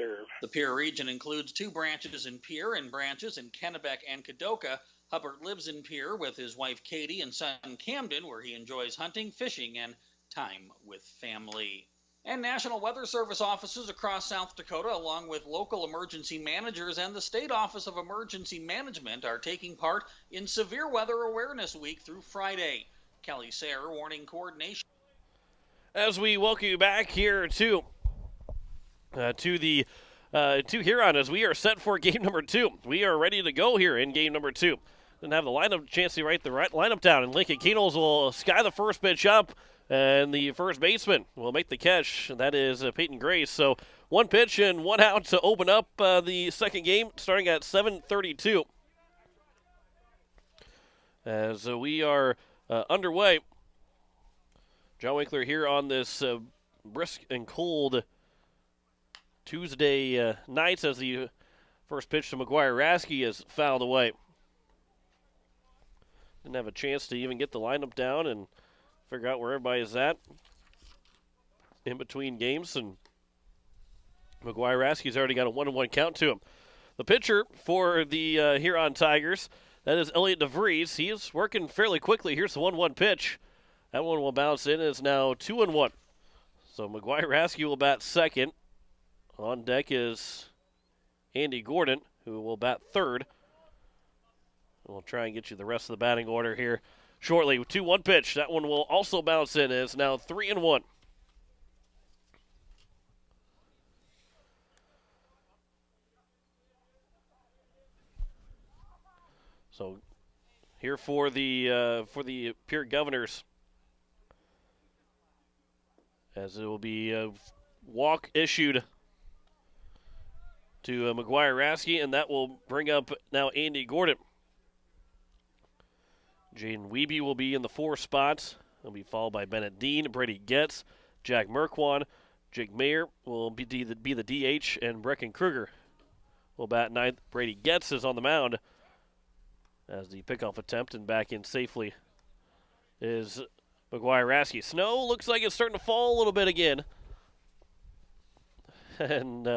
serve. The Pierre region includes 2 branches in Pierre and branches in Kennebec and Kadoka. Hubbard lives in Pierre with his wife Katie and son Camden, where he enjoys hunting, fishing, and time with family. And National Weather Service offices across South Dakota, along with local emergency managers and the State Office of Emergency Management, are taking part in Severe Weather Awareness Week through Friday. Kelly Sayre, Warning Coordination. As we welcome you back here to Huron, as we are set for game number 2. We are ready to go here in game number 2. Didn't have the lineup chance to write the right lineup down, and Lincoln Keenels will sky the first pitch up, and the first baseman will make the catch, and that is Peyton Grace. So 1 pitch and 1 out to open up the second game, starting at 7:32. As we are underway, John Winkler here on this brisk and cold Tuesday night, as the first pitch to McGuire Rasky is fouled away. Didn't have a chance to even get the lineup down and figure out where everybody is at in between games, and McGuire Rasky's already got a 1-1 count to him. The pitcher for the Huron Tigers, that is Elliot DeVries. He is working fairly quickly. Here's the 1-1 pitch. That one will bounce in. It's now 2-1. So McGuire Rasky will bat second. On deck is Andy Gordon, who will bat third. We'll try and get you the rest of the batting order here shortly. 2-1 pitch. That one will also bounce in. It's now 3-1. So here for the Pierre Governors, as it will be a walk issued to McGuire Rasky, and that will bring up now Andy Gordon. Jaden Wiebe will be in the 4 spots. He'll be followed by Bennett Dean, Brady Getz, Jack Merkwan. Jake Mayer will be the DH, and Brecken Kruger will bat ninth. Brady Getz is on the mound as the pickoff attempt, and back in safely is McGuire Rasky. Snow looks like it's starting to fall a little bit again. And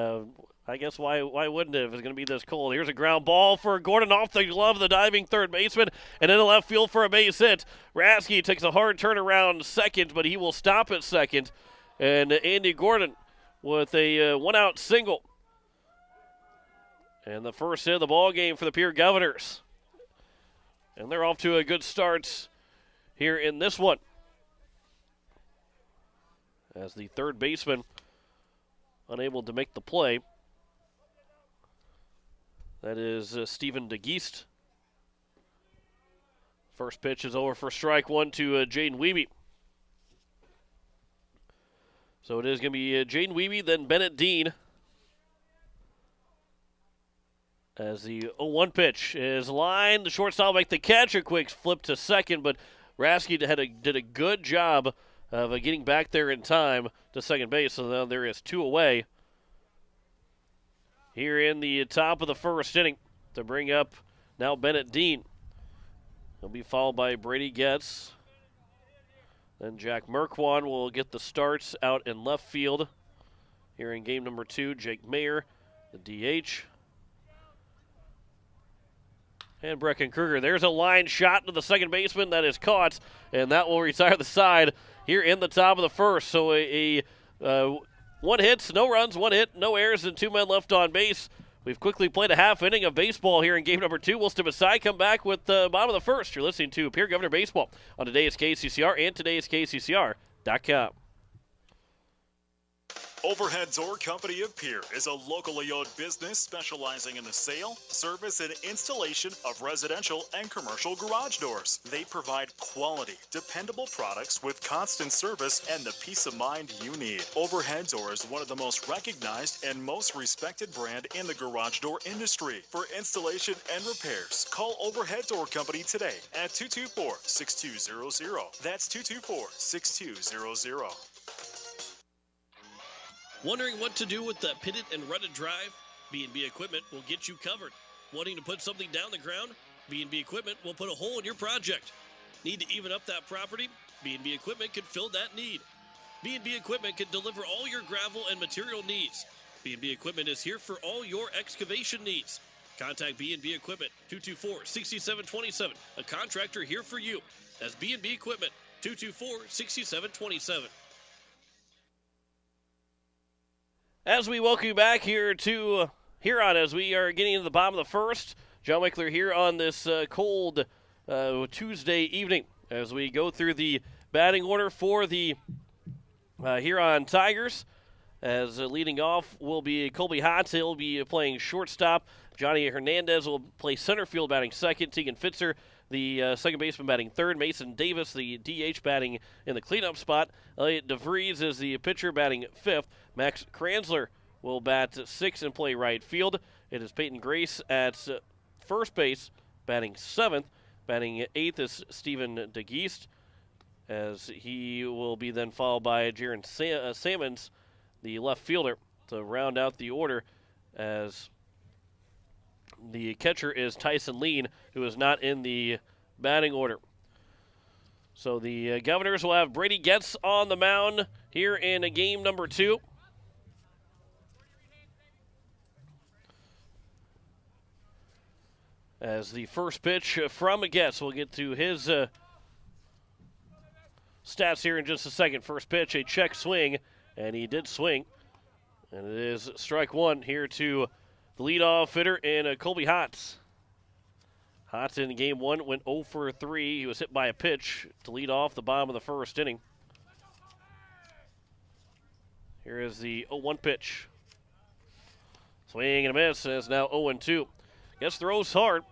I guess why wouldn't it if it's going to be this cold? Here's a ground ball for Gordon off the glove of the diving third baseman, and in the left field for a base hit. Rasky takes a hard turnaround second, but he will stop at second. And Andy Gordon with a 1-out single. And the first hit of the ball game for the Pierre Governors. And they're off to a good start here in this one, as the third baseman unable to make the play. That is Stephen DeGeest. First pitch is over for strike one to Jaden Wiebe. So it is going to be Jaden Wiebe, then Bennett Dean. As the 0-1 pitch is lined, the shortstop will make the catch. A quick flip to second, but Rasky did a good job of getting back there in time to second base. So now there is 2 away here in the top of the first inning to bring up now Bennett Dean. He'll be followed by Brady Getz. Then Jack Merkwan will get the starts out in left field here in game number 2. Jake Mayer, the DH. And Brecken Kruger. There's a line shot to the second baseman that is caught, and that will retire the side here in the top of the first. So a 1 hit, no runs, 1 hit, no errors, and 2 men left on base. We've quickly played a half inning of baseball here in game number 2. We'll step aside, come back with the bottom of the first. You're listening to Pierre Governor Baseball on today's KCCR and today's KCCR.com. Overhead Door Company of Pierre is a locally owned business specializing in the sale, service, and installation of residential and commercial garage doors. They provide quality, dependable products with constant service and the peace of mind you need. Overhead Door is one of the most recognized and most respected brand in the garage door industry. For installation and repairs, call Overhead Door Company today at 224-6200. That's 224-6200. Wondering what to do with the pitted and rutted drive? B&B Equipment will get you covered. Wanting to put something down the ground? B&B Equipment will put a hole in your project. Need to even up that property? B&B Equipment can fill that need. B&B Equipment can deliver all your gravel and material needs. B&B Equipment is here for all your excavation needs. Contact B&B Equipment, 224-6727. A contractor here for you. That's B&B Equipment, 224-6727. As we welcome you back here to Huron, as we are getting into the bottom of the first, John Wickler here on this cold Tuesday evening as we go through the batting order for the Huron Tigers. As leading off will be Colby Hotz. He'll be playing shortstop. Johnny Hernandez will play center field, batting second. Tegan Fitzer, the second baseman, batting third. Mason Davis, the DH, batting in the cleanup spot. Elliot DeVries is the pitcher, batting fifth. Max Kranzler will bat sixth and play right field. It is Peyton Grace at first base, batting seventh. Batting eighth is Stephen DeGeest, as he will be then followed by Jaron Sammons, the left fielder, to round out the order, as the catcher is Tyson Lean, who is not in the batting order. So the Governors will have Brady Getz on the mound here in game number 2. As the first pitch from Getz, we'll get to his stats here in just a second. First pitch, a check swing, and he did swing. And it is strike one here to the leadoff hitter in Colby Hotz. Hotz in game 1 went 0 for 3. He was hit by a pitch to lead off the bottom of the first inning. Here is the 0-1 pitch. Swing and a miss, and it's now 0-2. Getz throws hard.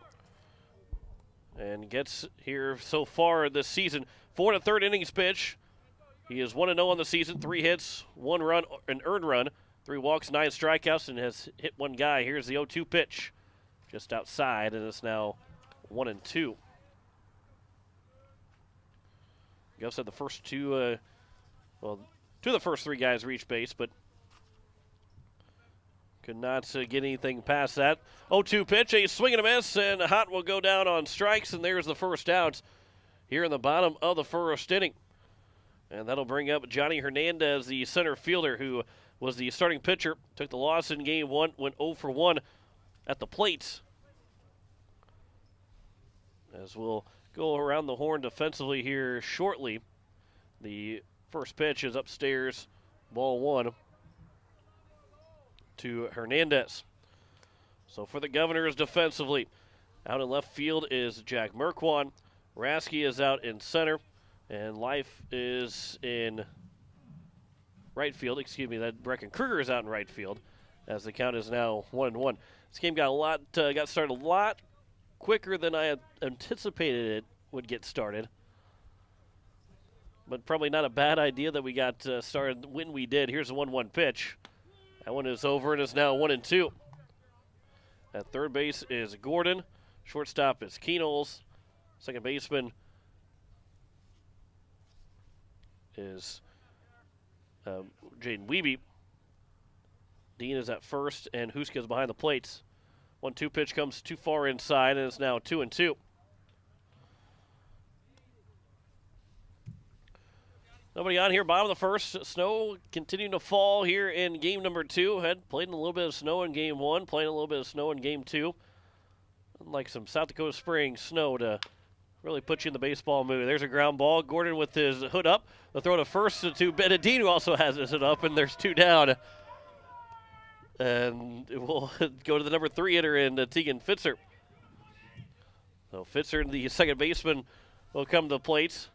And gets here so far this season. 4 1/3 innings pitch. He is 1-0 on the season. 3 hits, 1 run, an earned run, 3 walks, 9 strikeouts, and has hit 1 guy. Here's the 0-2 pitch. Just outside, and it's now 1-2. Gus said the first two, two of the first 3 guys reached base, but could not get anything past that. 0-2 pitch, a swing and a miss, and Hot will go down on strikes, and there's the first out here in the bottom of the first inning. And that'll bring up Johnny Hernandez, the center fielder, who was the starting pitcher. Took the loss in game 1, went 0 for 1 at the plate. As we'll go around the horn defensively here shortly. The first pitch is upstairs, ball 1 to Hernandez. So for the Governors defensively, out in left field is Jack Merkwan. Rasky is out in center, and Life is in right field. Excuse me, that Brecken Kruger is out in right field, as the count is now 1-1. This game got started a lot quicker than I had anticipated it would get started, but probably not a bad idea that we got started when we did. Here's a 1-1 pitch. That one is over and is now 1-2. At third base is Gordon. Shortstop is Keenels. Second baseman is Jaden Wiebe. Dean is at first, and Huska is behind the plates. 1-2 pitch comes too far inside, and it's now 2-2. Nobody on here. Bottom of the first. Snow continuing to fall here in game number 2. Had played in a little bit of snow in game 1. Playing a little bit of snow in game 2. Like some South Dakota spring snow to really put you in the baseball mood. There's a ground ball. Gordon with his hood up. The throw to first to Benedine, who also has his hood up, and there's 2 down. And we'll go to the number 3 hitter in Tegan Fitzer. So Fitzer, the second baseman, will come to the plate.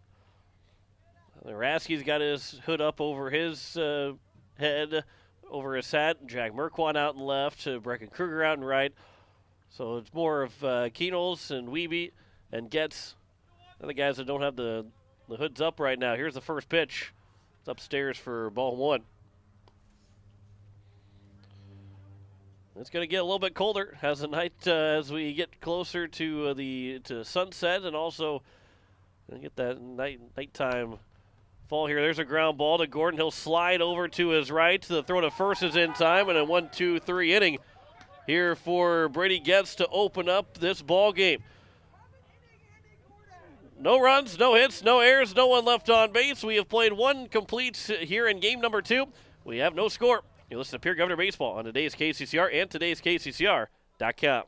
Rasky's got his hood up over his head, over his hat. Jack Merkwan out in left, Brecken Kruger out in right. So it's more of Keenels and Wiebe and Getz. And the guys that don't have the hoods up right now. Here's the first pitch. It's upstairs for ball 1. It's going to get a little bit colder as the night as we get closer to sunset, and also get that nighttime fall here. There's a ground ball to Gordon. He'll slide over to his right. The throw to first is in time, and a 1-2-3 inning here for Brady Getz to open up this ball game. No runs, no hits, no errors, no one left on base. We have played 1 complete here in game number 2. We have no score. You listen to Pierre Governor Baseball on today's KCCR and today's KCCR.com.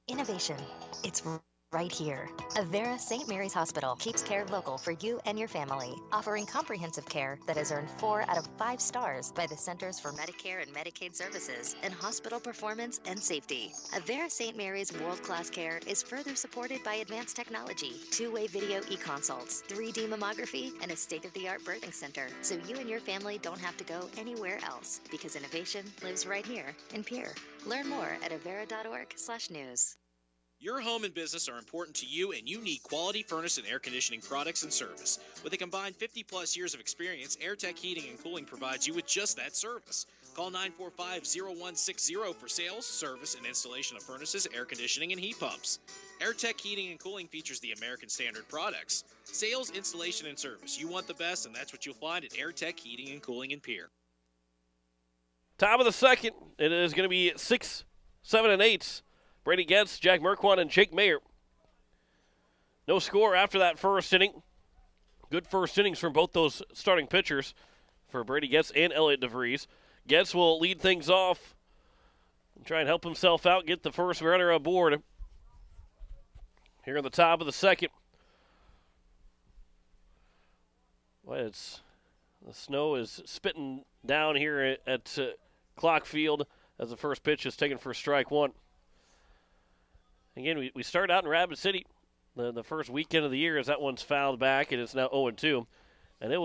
Innovation. It's right here. Avera St. Mary's Hospital keeps care local for you and your family, offering comprehensive care that has earned 4 out of 5 stars by the Centers for Medicare and Medicaid Services in hospital performance and safety. Avera St. Mary's world-class care is further supported by advanced technology, 2-way video e-consults, 3D mammography, and a state-of-the-art birthing center, so you and your family don't have to go anywhere else, because innovation lives right here in Pierre. Learn more at avera.org/news. Your home and business are important to you, and you need quality furnace and air conditioning products and service. With a combined 50-plus years of experience, AIRTECH Heating and Cooling provides you with just that service. Call 945-0160 for sales, service, and installation of furnaces, air conditioning, and heat pumps. AIRTECH Heating and Cooling features the American Standard products. Sales, installation, and service. You want the best, and that's what you'll find at AIRTECH Heating and Cooling in Pierre. Top of the second, it is going to be 6, 7, and 8. Brady Getz, Jack Merquan, and Jake Mayer. No score after that first inning. Good first innings from both those starting pitchers for Brady Getz and Elliot DeVries. Getz will lead things off and try and help himself out, get the first runner aboard here in the top of the second. Well, the snow is spitting down here at Clock Field as the first pitch is taken for strike one. Again, we start out in Rapid City the first weekend of the year as that one's fouled back, and it's now 0-2. And it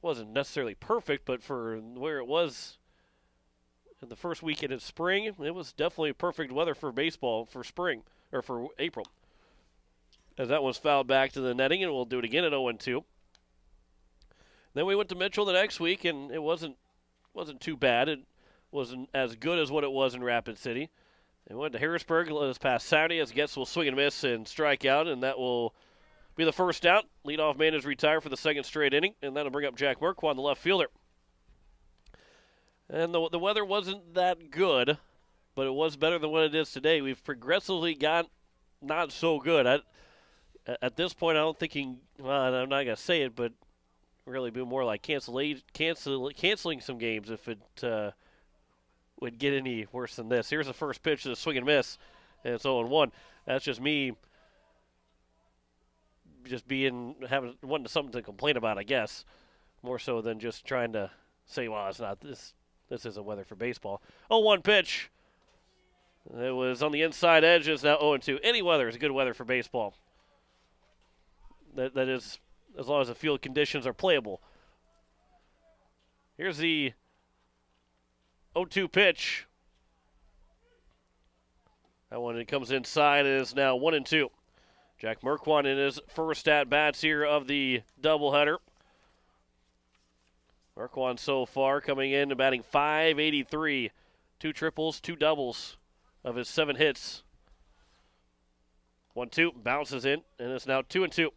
wasn't necessarily perfect, but for where it was in the first weekend of spring, it was definitely perfect weather for baseball for spring, or for April. As that one's fouled back to the netting, and we'll do it again at 0-2. Then we went to Mitchell the next week, and it wasn't too bad. It wasn't as good as what it was in Rapid City. They went to Harrisburg this past Saturday as Getz will swing and miss and strike out, and that will be the first out. Leadoff man is retired for the second straight inning, and that'll bring up Jack Merquan, the left fielder. And the weather wasn't that good, but it was better than what it is today. We've progressively got not so good. At this point, I don't think I'm not going to say it, but really be more like canceling some games if it would get any worse than this. Here's the first pitch to the swing and miss, and it's 0-1. That's just me wanting something to complain about, I guess, more so than just trying to say, well, it's not this isn't weather for baseball. 0-1 pitch. It was on the inside edge. It's now 0-2. Any weather is good weather for baseball. That is, as long as the field conditions are playable. Here's the 0-2 pitch. That one, it comes inside, and is now 1-2. Jack Merquan in his first at-bats here of the doubleheader. Merquan so far coming in and batting .583. 2 triples, 2 doubles of his 7 hits. 1-2, bounces in, and it's now 2-2.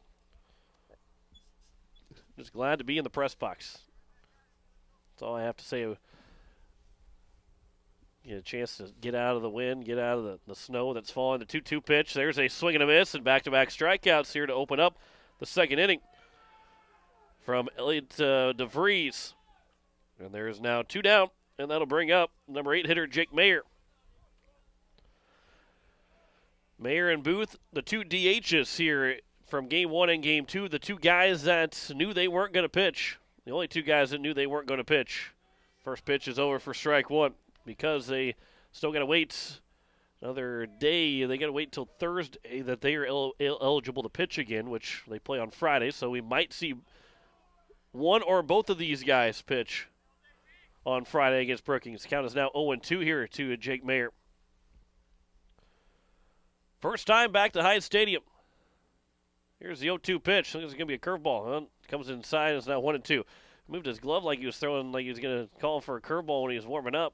Just glad to be in the press box. That's all I have to say. Get a chance to get out of the wind, get out of the snow that's falling. The 2-2 pitch. There's a swing and a miss, and back-to-back strikeouts here to open up the second inning from Elliot DeVries. And there is now 2 down, and that'll bring up number 8 hitter Jake Mayer. Mayer and Booth, the 2 DHs here from Game 1 and Game 2, the 2 guys that knew they weren't going to pitch. The only 2 guys that knew they weren't going to pitch. First pitch is over for strike 1. Because they still got to wait another day. They got to wait till Thursday that they are eligible to pitch again, which they play on Friday. So we might see one or both of these guys pitch on Friday against Brookings. The count is now 0-2 here to Jake Mayer. First time back to Hyde Stadium. Here's the 0-2 pitch. I think it's going to be a curveball. Comes inside. It's now 1-2. Moved his glove like he was throwing, like he was going to call for a curveball when he was warming up.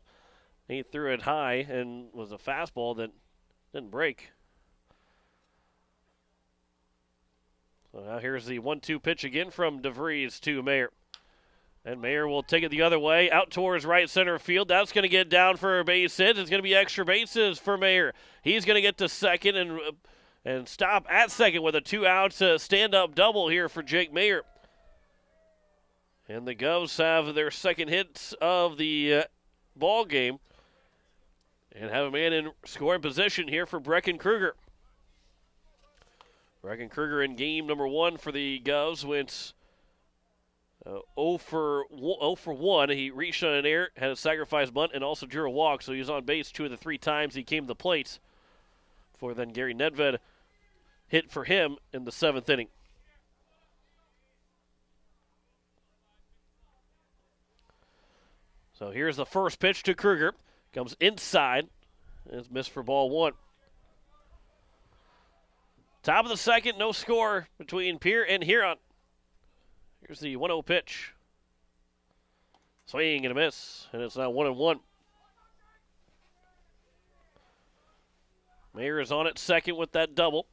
He threw it high and was a fastball that didn't break. So now here's the 1-2 pitch again from DeVries to Mayer. And Mayer will take it the other way, out towards right center field. That's going to get down for a base hit. It's going to be extra bases for Mayer. He's going to get to second and stop at second with a 2-out stand-up double here for Jake Mayer. And the Govs have their second hits of the ball game and have a man in scoring position here for Brecken Kruger. Brecken Kruger in game number 1 for the Govs went 0 for 1. He reached on an error, had a sacrifice bunt, and also drew a walk, so he was on base 2 of the 3 times he came to the plate. Before then, Gary Nedved hit for him in the 7th inning. So here's the first pitch to Kruger. Comes inside. And it's missed for ball 1. Top of the second, no score between Pierre and Huron. Here's the 1-0 pitch. Swing and a miss, and it's now 1-1. Mayer is on at second with that double.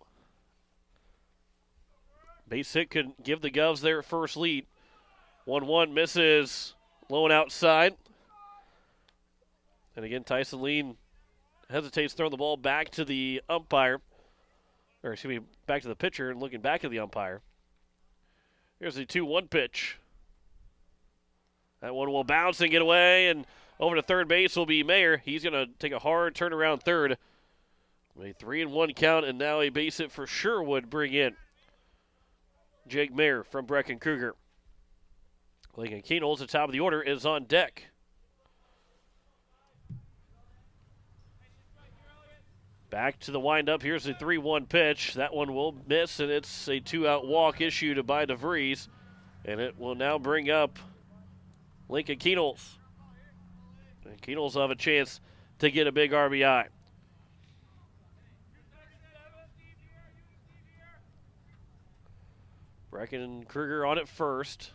Base hit could give the Govs their first lead. 1-1 misses, low and outside. And again, Tyson Lean hesitates throwing the ball back to the umpire. Or excuse me, back to the pitcher and looking back at the umpire. Here's the 2-1 pitch. That one will bounce and get away, and over to third base will be Mayer. He's going to take a hard turnaround third. A 3-1 count, and now a base hit for sure would bring in Jake Mayer from Brecken Kruger. Lincoln Keenholz at the top of the order is on deck. Back to the windup. Here's the 3-1 pitch. That one will miss, and it's a 2-out walk issued by DeVries. And it will now bring up Lincoln Keenholz. And Keenholz will have a chance to get a big RBI. Brecken Kruger on it first.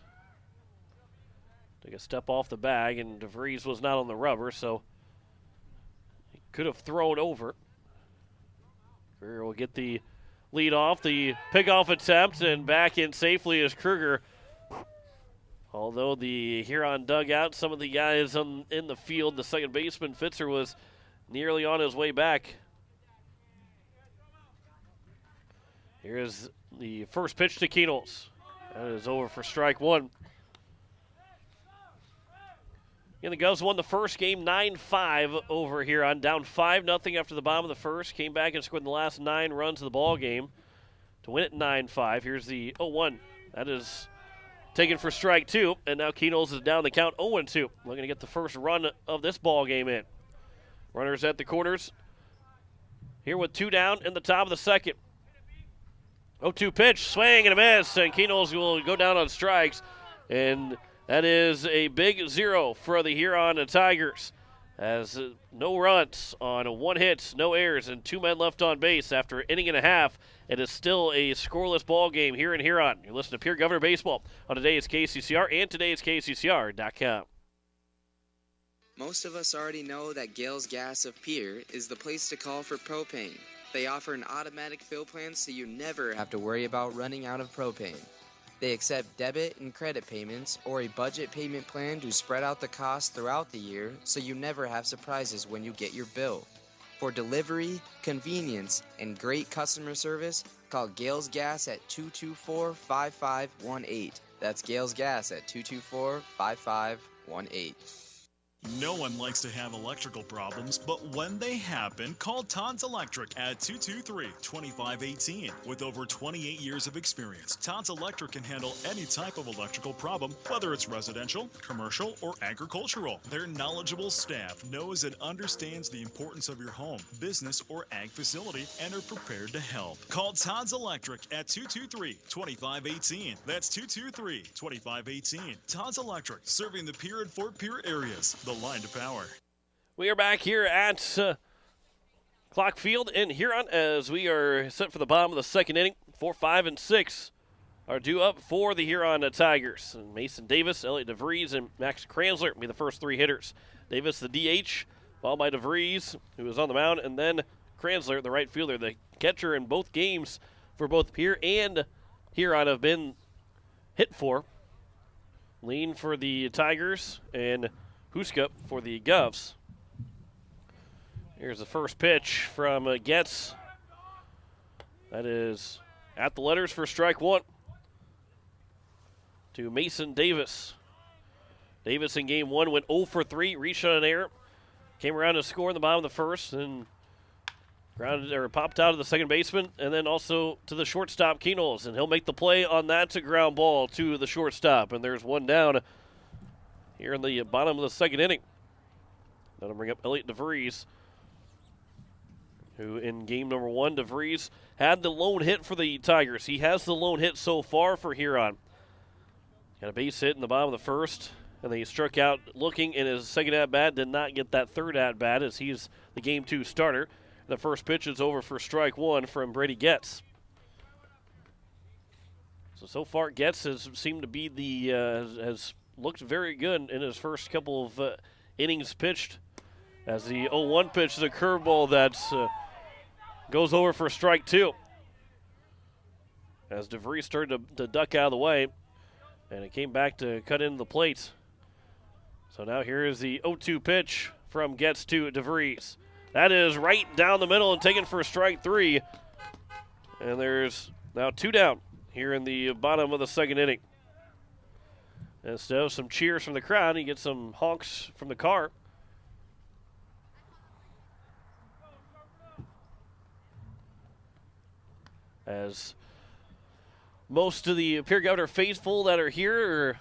Took a step off the bag, and DeVries was not on the rubber, so he could have thrown over. Kruger will get the lead off, the pickoff attempt, and back in safely is Kruger. Although the Huron dugout, some of the guys in the field, the second baseman, Fitzer, was nearly on his way back. Here's the first pitch to Keenholz. That is over for strike 1. And the Govs won the first game 9-5 over Huron, down 5-0 after the bottom of the first. Came back and scored in the last 9 runs of the ball game to win it 9-5. Here's the 0-1. That is taken for strike 2, and now Keenholz is down the count 0-2. Looking to get the first run of this ball game in. Runners at the corners. Here with 2 down in the top of the second. 0-2 pitch, swing and a miss, and Keenholz will go down on strikes, and that is a big 0 for the Huron Tigers, as no runs on 1 hit, no errors, and 2 men left on base after an inning and a half. It is still a scoreless ball game here in Huron. You're listening to Pierre Governor Baseball on today's KCCR and today's KCCR.com. Most of us already know that Gales Gas of Pierre is the place to call for propane. They offer an automatic fill plan so you never have to worry about running out of propane. They accept debit and credit payments or a budget payment plan to spread out the cost throughout the year so you never have surprises when you get your bill. For delivery, convenience, and great customer service, call Gales Gas at 224-5518. That's Gales Gas at 224-5518. No one likes to have electrical problems, but when they happen, call Todd's Electric at 223-2518. With over 28 years of experience, Todd's Electric can handle any type of electrical problem, whether it's residential, commercial, or agricultural. Their knowledgeable staff knows and understands the importance of your home, business, or ag facility and are prepared to help. Call Todd's Electric at 223-2518. That's 223-2518. Todd's Electric, serving the Pierre and Fort Pierre areas. The line to power. We are back here at Clock Field in Huron as we are set for the bottom of the second inning. 4, 5, and 6 are due up for the Huron Tigers. And Mason Davis, Elliot DeVries, and Max Kranzler will be the first 3 hitters. Davis, the DH, followed by DeVries, who is on the mound, and then Kranzler, the right fielder. The catcher in both games for both Pierre and Huron have been hit for. Lean for the Tigers, and Huska for the Govs. Here's the first pitch from Getz. That is at the letters for strike 1 to Mason Davis. Davis in game 1 went 0 for 3, reached on an error, came around to score in the bottom of the first, and popped out of the second baseman, and then also to the shortstop, Keenels, and he'll make the play on that to ground ball to the shortstop, and there's one down here in the bottom of the second inning. That'll bring up Elliot DeVries, who in game number 1, DeVries had the lone hit for the Tigers. He has the lone hit so far for Huron. Got a base hit in the bottom of the first, and then he struck out looking in his second at-bat, did not get that third at-bat as he's the game 2 starter. The first pitch is over for strike 1 from Brady Getz. So far, Getz has seemed to be has looked very good in his first couple of innings pitched. As the 0-1 pitch is a curveball that goes over for strike 2. As DeVries started to duck out of the way, and it came back to cut into the plate. So now here is the 0-2 pitch from Getz to DeVries. That is right down the middle and taken for strike 3. And there's now 2 down here in the bottom of the second inning. Instead of some cheers from the crowd, you get some honks from the car. As most of the Pierre Governor faithful that are here,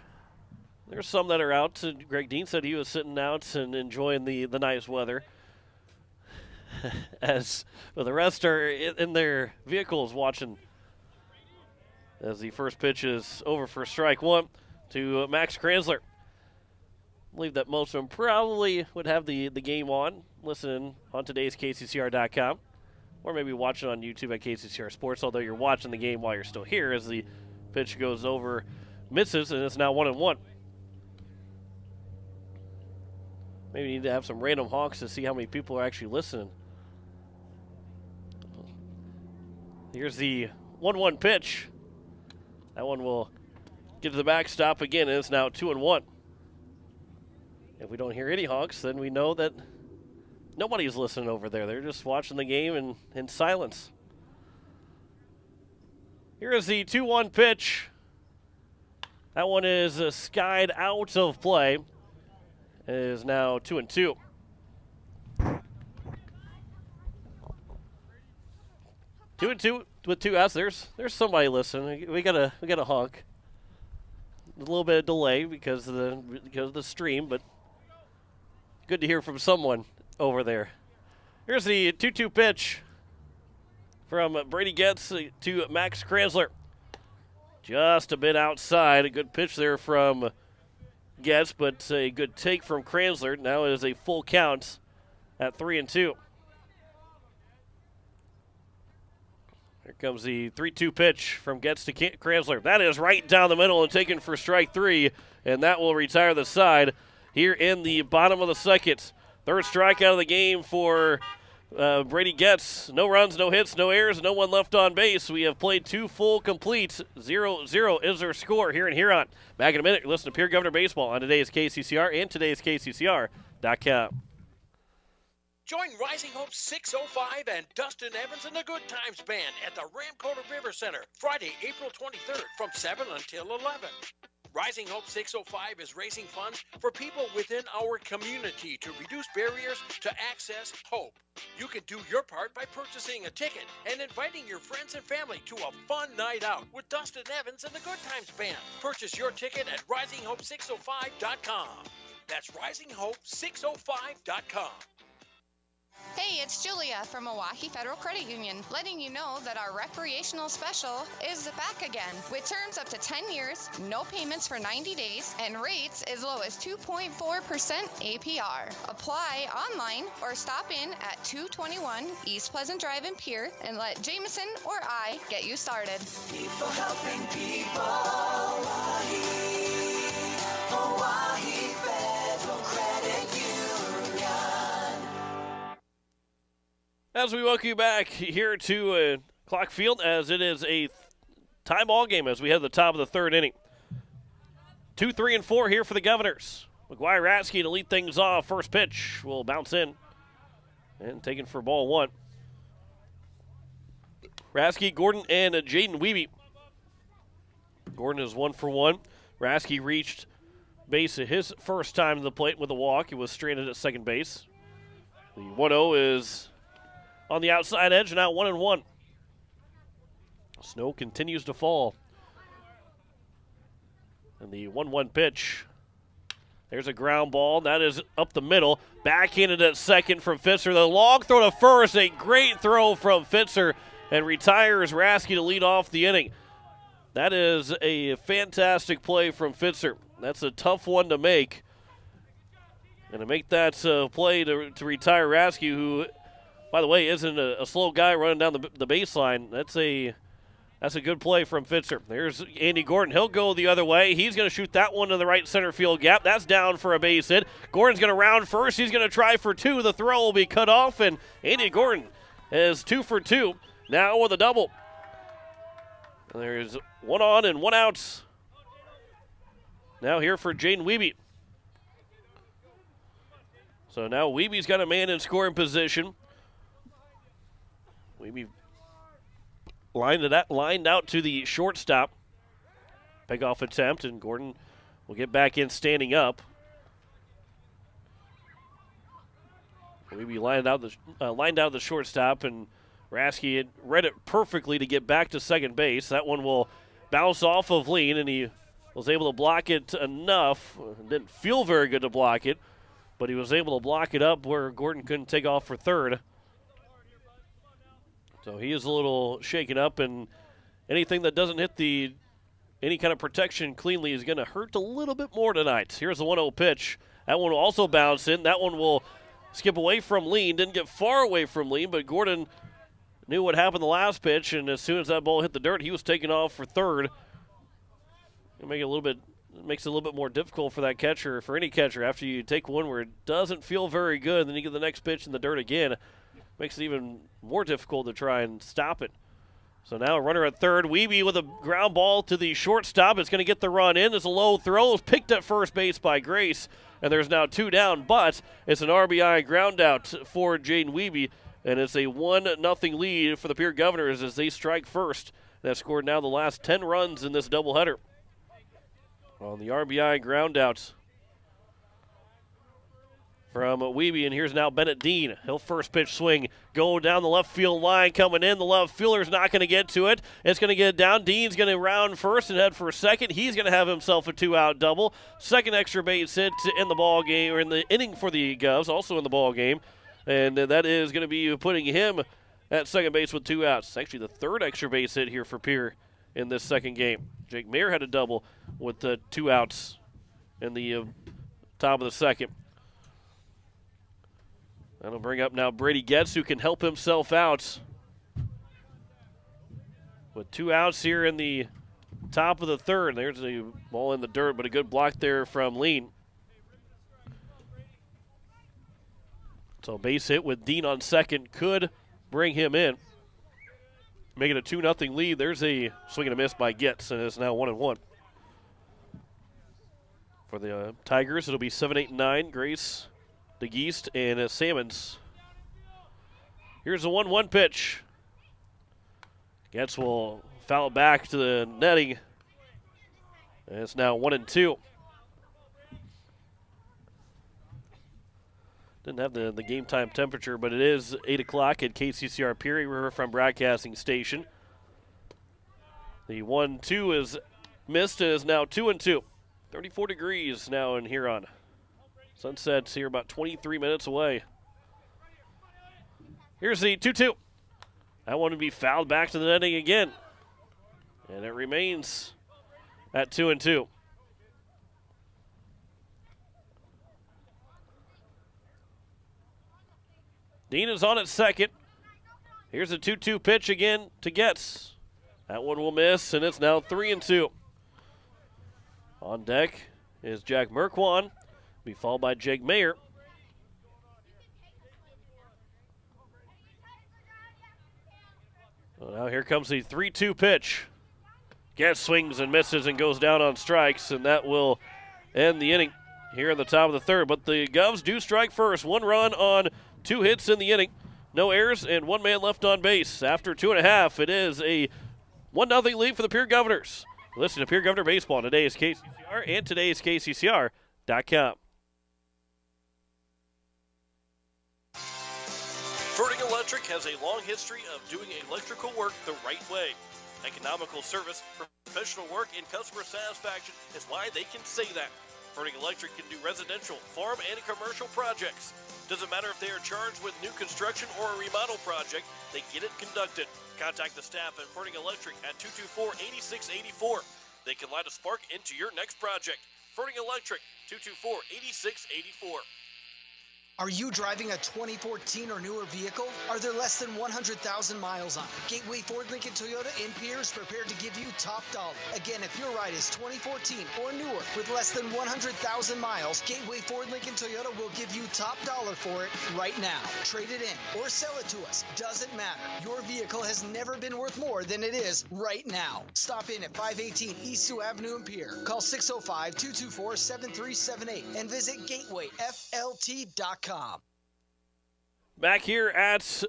there's some that are out. Greg Dean said he was sitting out and enjoying the nice weather. As the rest are in their vehicles watching as the first pitch is over for strike 1 to Max Kranzler. I believe that most of them probably would have the game on, listening on today's KCCR.com, or maybe watching on YouTube at KCCR Sports, although you're watching the game while you're still here as the pitch goes over, misses, and it's now 1-1. Maybe you need to have some random honks to see how many people are actually listening. Here's the 1-1 pitch. That one will get to the backstop again, and it's now 2-1. If we don't hear any honks, then we know that nobody's listening over there. They're just watching the game in silence. Here is the 2-1 pitch. That one is skied out of play. It is now 2-2. 2-2 with 2 outs. There's somebody listening. We got a honk. A little bit of delay because of the stream, but good to hear from someone over there. Here's the 2-2 pitch from Brady Getz to Max Kranzler. Just a bit outside. A good pitch there from Getz, but a good take from Kranzler. Now it is a full count at 3-2. Here comes the 3-2 pitch from Getz to Kranzler. That is right down the middle and taken for strike 3, and that will retire the side here in the bottom of the second. Third strikeout of the game for Brady Getz. No runs, no hits, no errors, no one left on base. We have played 2 full completes. 0-0 is our score here in Huron. Back in a minute, listen to Pierre Governor Baseball on today's KCCR and today's KCCR.com. Join Rising Hope 605 and Dustin Evans and the Good Times Band at the Ramcota River Center, Friday, April 23rd from 7 until 11. Rising Hope 605 is raising funds for people within our community to reduce barriers to access hope. You can do your part by purchasing a ticket and inviting your friends and family to a fun night out with Dustin Evans and the Good Times Band. Purchase your ticket at risinghope605.com. That's risinghope605.com. Hey, it's Julia from Milwaukee Federal Credit Union, letting you know that our recreational special is back again with terms up to 10 years, no payments for 90 days, and rates as low as 2.4% APR. Apply online or stop in at 221 East Pleasant Drive in Pierre and let Jameson or I get you started. People helping people. Hawaii Federal Credit Union. As we welcome you back here to Clock Field, as it is a tie ball game as we head to the top of the third inning. 2, 3, and 4 here for the Governors. McGuire Ratsky to lead things off. First pitch will bounce in and taken for ball 1. Ratsky, Gordon, and Jaden Wiebe. Gordon is 1 for 1. Ratsky reached base his first time to the plate with a walk. He was stranded at second base. The 1-0 is on the outside edge, now 1-1. Snow continues to fall. And the 1-1 pitch. There's a ground ball. That is up the middle. Backhanded at second from Fitzer. The long throw to first. A great throw from Fitzer. And retires Rasky to lead off the inning. That is a fantastic play from Fitzer. That's a tough one to make. And to make that play to retire Rasky, who, by the way, isn't a slow guy running down the baseline, that's a good play from Fitzer. There's Andy Gordon. He'll go the other way. He's going to shoot that one to the right center field gap. That's down for a base hit. Gordon's going to round first. He's going to try for two. The throw will be cut off, and Andy Gordon is 2 for 2. Now with a double. And there's 1 on and 1 out. Now here for Jaden Wiebe. So now Wiebe's got a man in scoring position. Wiebe lined out to the shortstop. Pickoff attempt, and Gordon will get back in standing up. Wiebe lined out the shortstop, and Rasky had read it perfectly to get back to second base. That one will bounce off of Lean, and he was able to block it enough. Didn't feel very good to block it, but he was able to block it up where Gordon couldn't take off for third. So he is a little shaken up, and anything that doesn't hit any kind of protection cleanly is going to hurt a little bit more tonight. Here's the 1-0 pitch. That one will also bounce in. That one will skip away from Lean. Didn't get far away from Lean, but Gordon knew what happened the last pitch, and as soon as that ball hit the dirt, he was taking off for third. It makes it a little bit more difficult for that catcher, for any catcher, after you take one where it doesn't feel very good, and then you get the next pitch in the dirt again. Makes it even more difficult to try and stop it. So now a runner at third. Wiebe with a ground ball to the shortstop. It's going to get the run in. It's a low throw. It's picked at first base by Grace, and there's now 2 down, but it's an RBI ground out for Jaden Wiebe, and it's a 1-0 lead for the Pierre Governors as they strike first. They've scored now the last 10 runs in this doubleheader. On the RBI ground out from Wiebe, and here's now Bennett Dean. He'll first pitch swing, go down the left field line, coming in. The left fielder's not going to get to it. It's going to get down. Dean's going to round first and head for second. He's going to have himself a 2-out double. Second extra base hit in the ball game, or in the inning for the Govs, also in the ball game. And that is going to be putting him at second base with 2 outs. Actually, the third extra base hit here for Pierre in this second game. Jake Mayer had a double with 2 outs in the top of the second. That'll bring up now Brady Getz, who can help himself out with 2 outs here in the top of the third. There's a ball in the dirt, but a good block there from Lean. So base hit with Dean on second could bring him in. Making a 2-0 lead. There's a swing and a miss by Getz, and it's now 1-1. For the Tigers, it'll be 7, 8, and 9. Grace, DeGeest, and Salmons. Here's the 1-1 pitch. Getz will foul back to the netting. And it's now 1-2. Didn't have the game time temperature, but it is 8 o'clock at KCCR Pierre Riverfront Broadcasting Station. The 1-2 is missed and is now 2-2. 34 degrees now in Huron. Sunset's here about 23 minutes away. Here's the 2-2. That one would be fouled back to the netting again. And it remains at 2-2. Dean is on at second. Here's a 2-2 pitch again to Getz. That one will miss, and it's now 3-2. On deck is Jack Merkwan. Be followed by Jake Mayer. Well, now here comes the 3-2 pitch. Getz swings and misses and goes down on strikes, and that will end the inning here in the top of the third. But the Govs do strike first. 1 run on 2 hits in the inning. No errors and 1 man left on base. After 2.5, it is a 1-0 lead for the Pierre Governors. Listen to Pierre Governor Baseball on today's KCCR and today's KCCR.com. Verting Electric has a long history of doing electrical work the right way. Economical service, professional work, and customer satisfaction is why they can say that. Verting Electric can do residential, farm, and commercial projects. Doesn't matter if they are charged with new construction or a remodel project, they get it conducted. Contact the staff at Verting Electric at 224-8684. They can light a spark into your next project. Verting Electric, 224-8684. Are you driving a 2014 or newer vehicle? Are there less than 100,000 miles on it? Gateway Ford Lincoln Toyota in Pierre is prepared to give you top dollar. Again, if your ride is 2014 or newer with less than 100,000 miles, Gateway Ford Lincoln Toyota will give you top dollar for it right now. Trade it in or sell it to us. Doesn't matter. Your vehicle has never been worth more than it is right now. Stop in at 518 East Sioux Avenue in Pierre. Call 605-224-7378 and visit gatewayflt.com. Back here at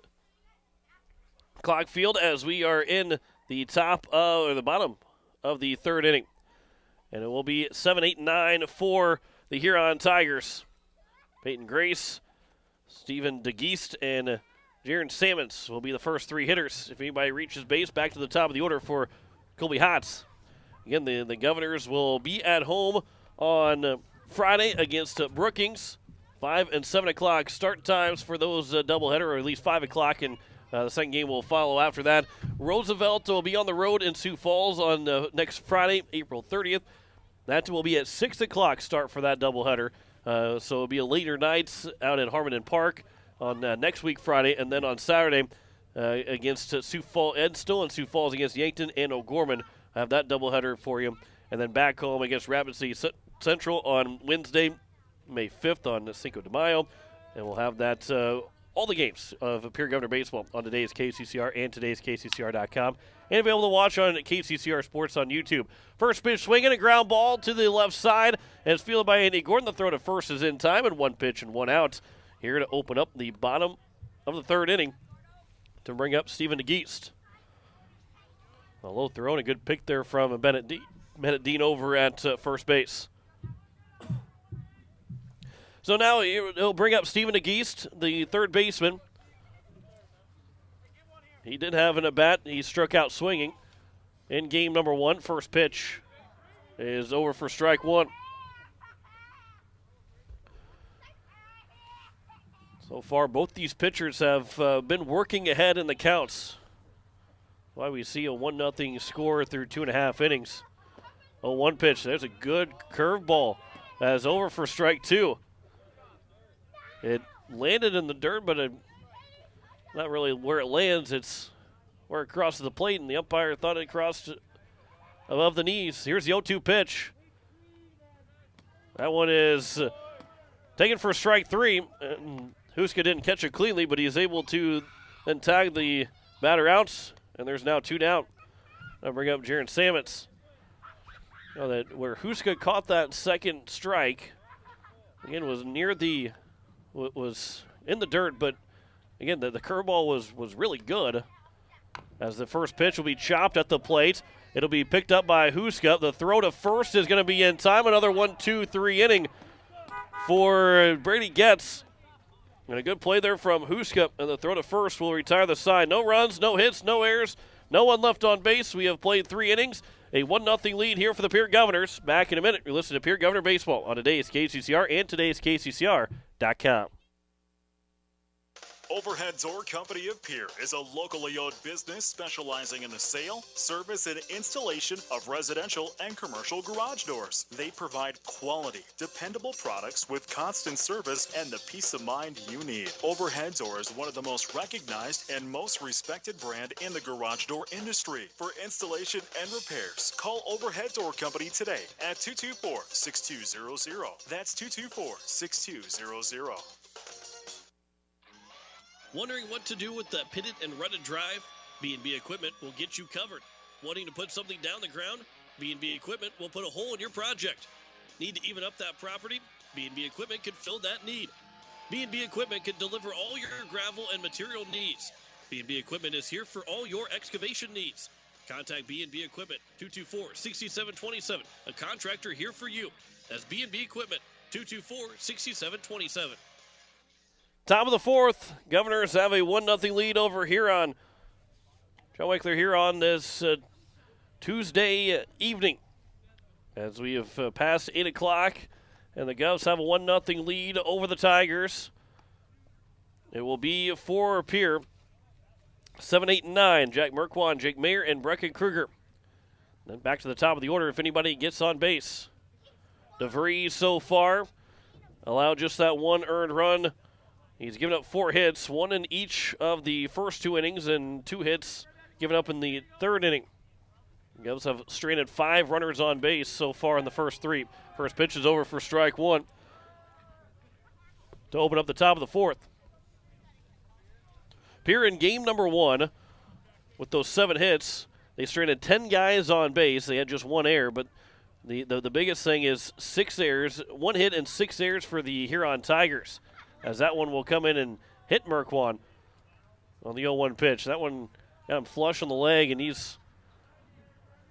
Clock Field as we are in the bottom of the third inning. And it will be 7-8-9 for the Huron Tigers. Peyton Grace, Stephen DeGeest, and Jaron Sammons will be the first three hitters. If anybody reaches base, back to the top of the order for Colby Hotz. Again, the Governors will be at home on Friday against Brookings. 5 and 7 o'clock start times for those doubleheader, or at least 5 o'clock, and the second game will follow after that. Roosevelt will be on the road in Sioux Falls on next Friday, April 30th. That will be at 6 o'clock start for that doubleheader. So it'll be a later nights out at Harmon Park on next week Friday, and then on Saturday against Sioux Falls, and still in Sioux Falls against Yankton and O'Gorman. I have that doubleheader for you. And then back home against Rapid City Central on Wednesday, May 5th on Cinco de Mayo, and we'll have that all the games of Pierre Governor Baseball on today's KCCR and today's KCCR.com, and available to watch on KCCR Sports on YouTube. First pitch swinging, a ground ball to the left side, and it's fielded by Andy Gordon. The throw to first is in time, and one pitch and one out. Here to open up the bottom of the third inning to bring up Stephen DeGeest. A low throw and a good pick there from Bennett Dean over at first base. So now he'll bring up Stephen DeGeest, the third baseman. He did have an at-bat. He struck out swinging in game number one. First pitch is over for strike one. So far, both these pitchers have been working ahead in the counts. Why we see a 1-0 score through 2.5 innings. 0-1 pitch. There's a good curveball. That's over for strike two. It landed in the dirt, but not really where it lands. It's where it crosses the plate, and the umpire thought it crossed above the knees. Here's the 0-2 pitch. That one is taken for strike three. Huska didn't catch it cleanly, but he is able to then tag the batter out, and there's now two down. I'll bring up Jaron Sammons. That where Huska caught that second strike, again, was in the dirt, but again, the curveball was really good. As the first pitch will be chopped at the plate, it'll be picked up by Huska. The throw to first is going to be in time. Another 1-2-3 inning for Brady Getz. And a good play there from Huska, and the throw to first will retire the side. No runs, no hits, no errors, no one left on base. We have played 3 innings. A 1-0 lead here for the Pierre Governors. Back in a minute. You're listening to Pierre Governor Baseball on today's KCCR and today's KCCR.com. Overhead Door Company of Pierre is a locally owned business specializing in the sale, service, and installation of residential and commercial garage doors. They provide quality, dependable products with constant service and the peace of mind you need. Overhead Door is one of the most recognized and most respected brand in the garage door industry. For installation and repairs, call Overhead Door Company today at 224-6200. That's 224-6200. Wondering what to do with the pitted and rutted drive? B&B Equipment will get you covered. Wanting to put something down the ground? B&B Equipment will put a hole in your project. Need to even up that property? B&B Equipment can fill that need. B&B Equipment can deliver all your gravel and material needs. B&B Equipment is here for all your excavation needs. Contact B&B Equipment, 224-6727. A contractor here for you. That's B&B Equipment, 224-6727. Top of the fourth, Governors have a 1-0 lead over Huron. John Wickler here on this Tuesday evening as we have passed 8 o'clock, and the Govs have a 1-0 lead over the Tigers. It will be for Pierre. 7, 8, and 9, Jack Merkwan, Jake Mayer, and Brecken Kruger. Then back to the top of the order if anybody gets on base. DeVries so far allowed just that one earned run. He's given up 4 hits, 1 in each of the first 2 innings, and 2 hits given up in the third inning. The Govs have stranded 5 runners on base so far in the first 3. First pitch is over for strike 1 to open up the top of the fourth. Pierre in game number 1 with those 7 hits. They stranded 10 guys on base. They had just 1 error, but the biggest thing is 6 errors, 1 hit and 6 errors for the Huron Tigers, as that one will come in and hit Merkwan on the 0-1 pitch. That one got him flush on the leg, and he's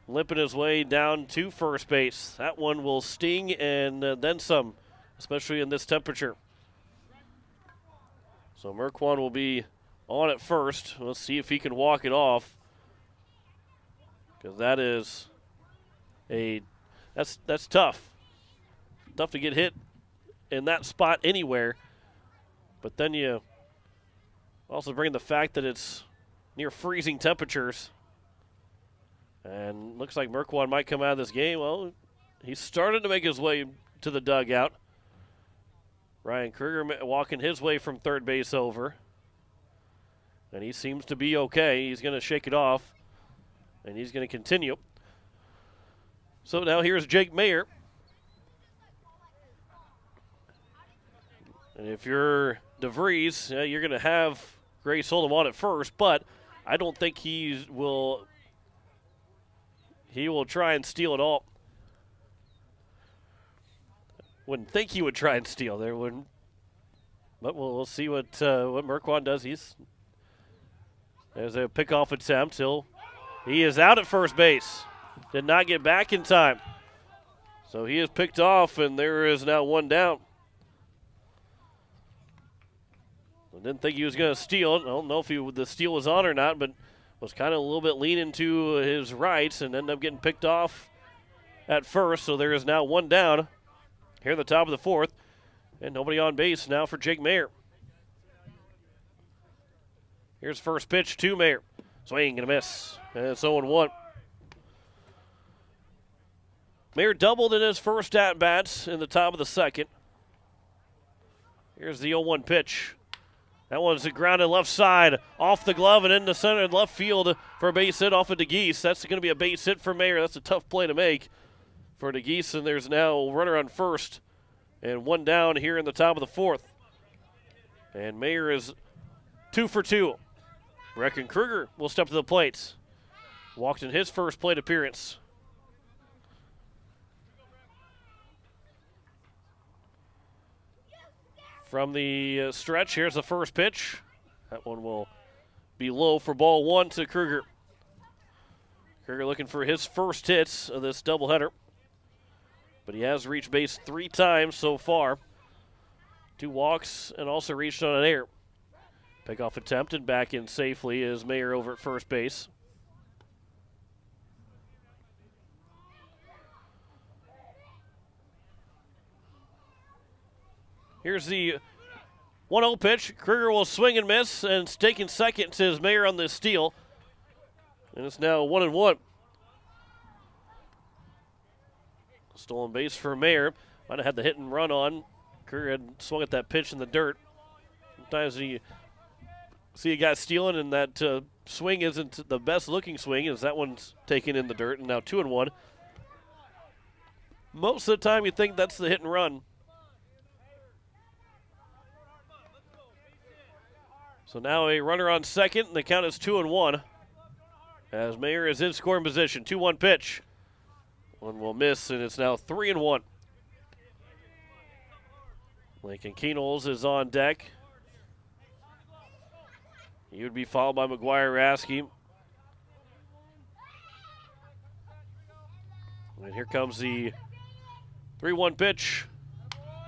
limping his way down to first base. That one will sting and then some, especially in this temperature. So Merkwan will be on at first. Let's see if he can walk it off, because that is that's tough. Tough to get hit in that spot anywhere. But then you also bring the fact that it's near freezing temperatures. And looks like Merkwan might come out of this game. Well, he started to make his way to the dugout. Ryan Kruger walking his way from third base over. And he seems to be okay. He's going to shake it off, and he's going to continue. So now here's Jake Mayer. And if you're DeVries, you're going to have Grace Hold'em on at first, but I don't think he will try and steal it all. Wouldn't think he would try and steal there, wouldn't. But we'll see what Merkwan does. There's a pickoff attempt. He is out at first base. Did not get back in time. So he is picked off, and there is now 1 down. I didn't think he was going to steal it. I don't know if the steal was on or not, but was kind of a little bit leaning to his right and ended up getting picked off at first. So there is now 1 down here at the top of the fourth, and nobody on base now for Jake Mayer. Here's first pitch to Mayer. Swing and a miss. And it's 0-1. Mayer doubled in his first at-bats in the top of the second. Here's the 0-1 pitch. That one's grounded left side, off the glove and into center left field for a base hit off of DeGeese. That's going to be a base hit for Mayer. That's a tough play to make for DeGeese, and there's now a runner on first and 1 down here in the top of the fourth. And Mayer is 2 for 2. Brecken Kruger will step to the plate. Walked in his first plate appearance. From the stretch, here's the first pitch. That one will be low for ball 1 to Kruger. Kruger looking for his first hits of this doubleheader. But he has reached base 3 times so far. 2 walks and also reached on an error. Pickoff attempted, back in safely is Mayer over at first base. Here's the 1-0 pitch. Kruger will swing and miss, and it's taking second is Mayer on this steal. And it's now 1-1. Stolen base for Mayer. Might have had the hit and run on. Kruger had swung at that pitch in the dirt. Sometimes you see a guy stealing, and that swing isn't the best looking swing, as that one's taken in the dirt, and now 2-1. Most of the time you think that's the hit and run. So now a runner on second, and the count is 2-1. As Mayer is in scoring position. 2-1 pitch. One will miss, and it's now 3-1. Lincoln Keenels is on deck. He would be followed by McGuire Rasky. here comes the 3-1 pitch.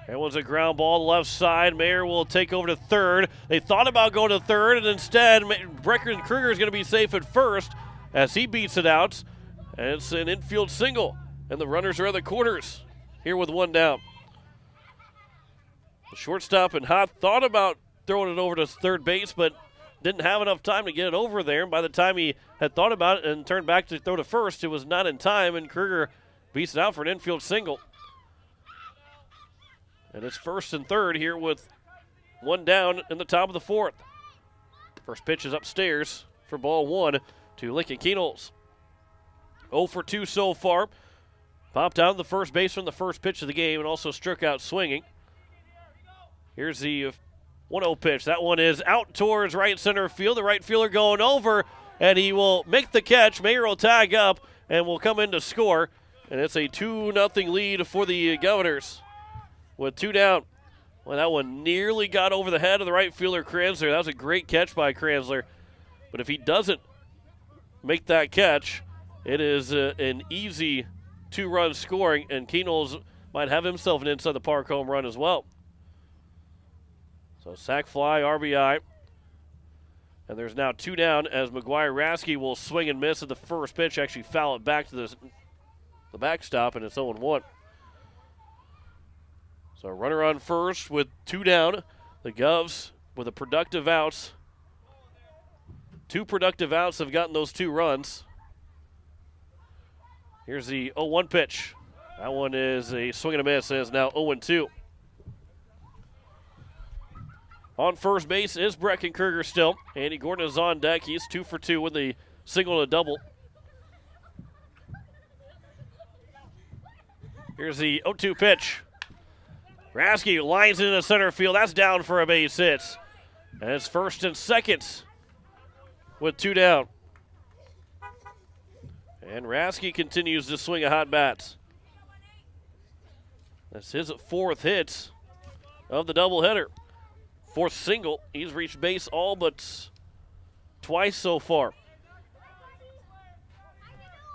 That one's a ground ball to the left side. Mayer will take over to third. They thought about going to third, and instead, Brecken Kruger is going to be safe at first as he beats it out. And it's an infield single, and the runners are at the corners here with one down. The shortstop and Hott thought about throwing it over to third base, but didn't have enough time to get it over there. And by the time he had thought about it and turned back to throw to first, it was not in time, and Kruger beats it out for an infield single. And it's first and third here with one down in the top of the fourth. First pitch is upstairs for ball one to Lincoln Keenholz. 0 for 2 so far. Popped out of the first base from the first pitch of the game and also struck out swinging. Here's the 1-0 pitch. That one is out towards right center field. The right fielder going over, and he will make the catch. Mayer will tag up and will come in to score. And it's a 2-0 lead for the Governors with two down. Well, that one nearly got over the head of the right fielder, Kranzler. That was a great catch by Kranzler. But if he doesn't make that catch, it is an easy two-run scoring, and Keenholz might have himself an inside-the-park home run as well. So sac fly, RBI. And there's now two down as McGuire-Rasky will swing and miss at the first pitch, actually foul it back to the backstop, and it's 0-1. So runner on first with two down. The Govs with a productive outs. Two productive outs have gotten those two runs. Here's the 0-1 pitch. That one is a swing and a miss. It is now 0-2. On first base is Brecken Kruger still. Andy Gordon is on deck. He's 2 for 2 with a single and a double. Here's the 0-2 pitch. Rasky lines into center field. That's down for a base hit. And it's first and second with two down. And Rasky continues to swing a hot bat. That's his fourth hit of the doubleheader. Fourth single. He's reached base all but twice so far.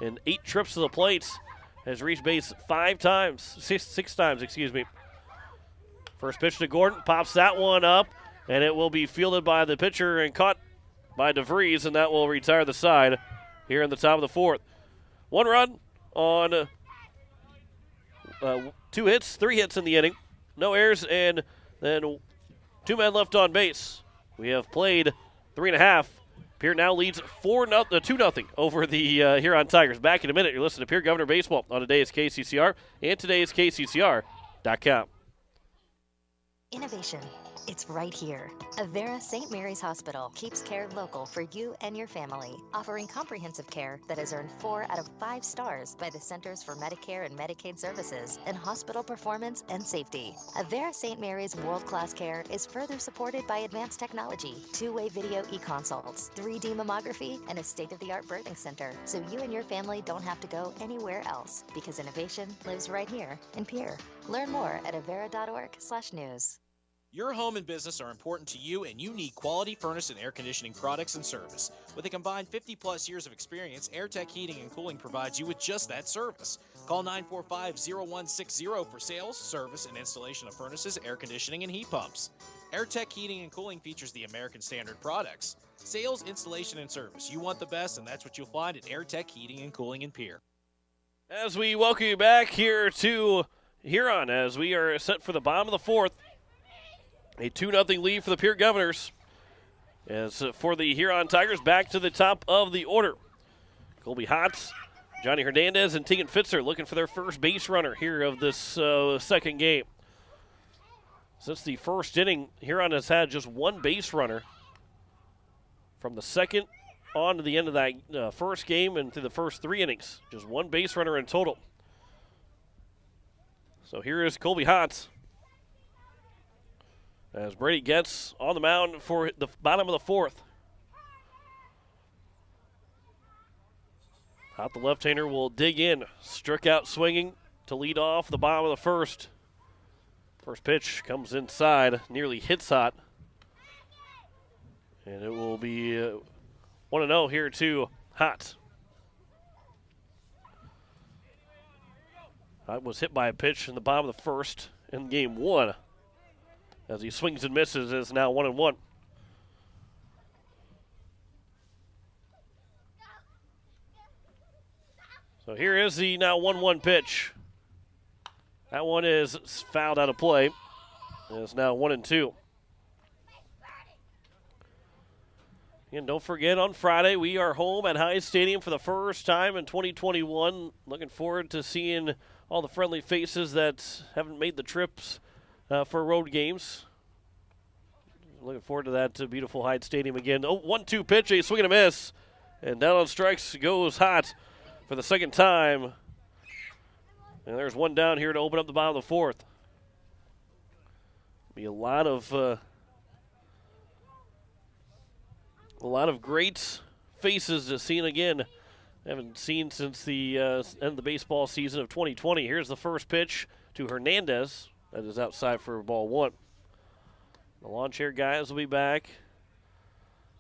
In 8 trips to the plate, has reached base 5 times, six times, excuse me. First pitch to Gordon, pops that one up, and it will be fielded by the pitcher and caught by DeVries, and that will retire the side here in the top of the fourth. 1 run on 2 hits, 3 hits in the inning. No errors, and then 2 men left on base. We have played 3.5. Pierre now leads 2-0 over the Huron Tigers. Back in a minute. You're listening to Pierre Governor Baseball on today's KCCR and today's KCCR.com. Innovation. It's right here. Avera St. Mary's Hospital keeps care local for you and your family, offering comprehensive care that has earned 4 out of 5 stars by the Centers for Medicare and Medicaid Services in hospital performance and safety. Avera St. Mary's world-class care is further supported by advanced technology, 2-way video e-consults, 3D mammography, and a state-of-the-art birthing center, so you and your family don't have to go anywhere else, because innovation lives right here in Pierre. Learn more at avera.org/news. Your home and business are important to you, and you need quality furnace and air conditioning products and service. With a combined 50-plus years of experience, AIRTECH Heating and Cooling provides you with just that service. Call 945-0160 for sales, service, and installation of furnaces, air conditioning, and heat pumps. AIRTECH Heating and Cooling features the American Standard products. Sales, installation, and service. You want the best, and that's what you'll find at AIRTECH Heating and Cooling in Pierre. As we welcome you back here to Huron, as we are set for the bottom of the fourth. A 2-0 lead for the Pierre Governors. As for the Huron Tigers, back to the top of the order. Colby Hotz, Johnny Hernandez, and Tegan Fitzer looking for their first base runner here of this second game. Since the first inning, Huron has had just one base runner from the second on to the end of that first game and through the first 3 innings. Just one base runner in total. So here is Colby Hotz. As Brady gets on the mound for the bottom of the fourth. Hot, the left-hander, will dig in. Struck out swinging to lead off the bottom of the first. First pitch comes inside, nearly hits Hot. And it will be 1-0 here to Hot. was hit by a pitch in the bottom of the first in game 1. As he swings and misses, is now 1-1. So here is the now 1-1 pitch. That one is fouled out of play. It's now 1-2. And don't forget, on Friday, we are home at High Stadium for the first time in 2021. Looking forward to seeing all the friendly faces that haven't made the trips for road games. Looking forward to that beautiful Hyde Stadium again. Oh, 1-2 pitch, a swing and a miss. And down on strikes goes Hot for the second time. And there's one down here to open up the bottom of the fourth. Be a lot of great faces to see again. Haven't seen since the end of the baseball season of 2020. Here's the first pitch to Hernandez. That is outside for ball 1. The lawn chair guys will be back.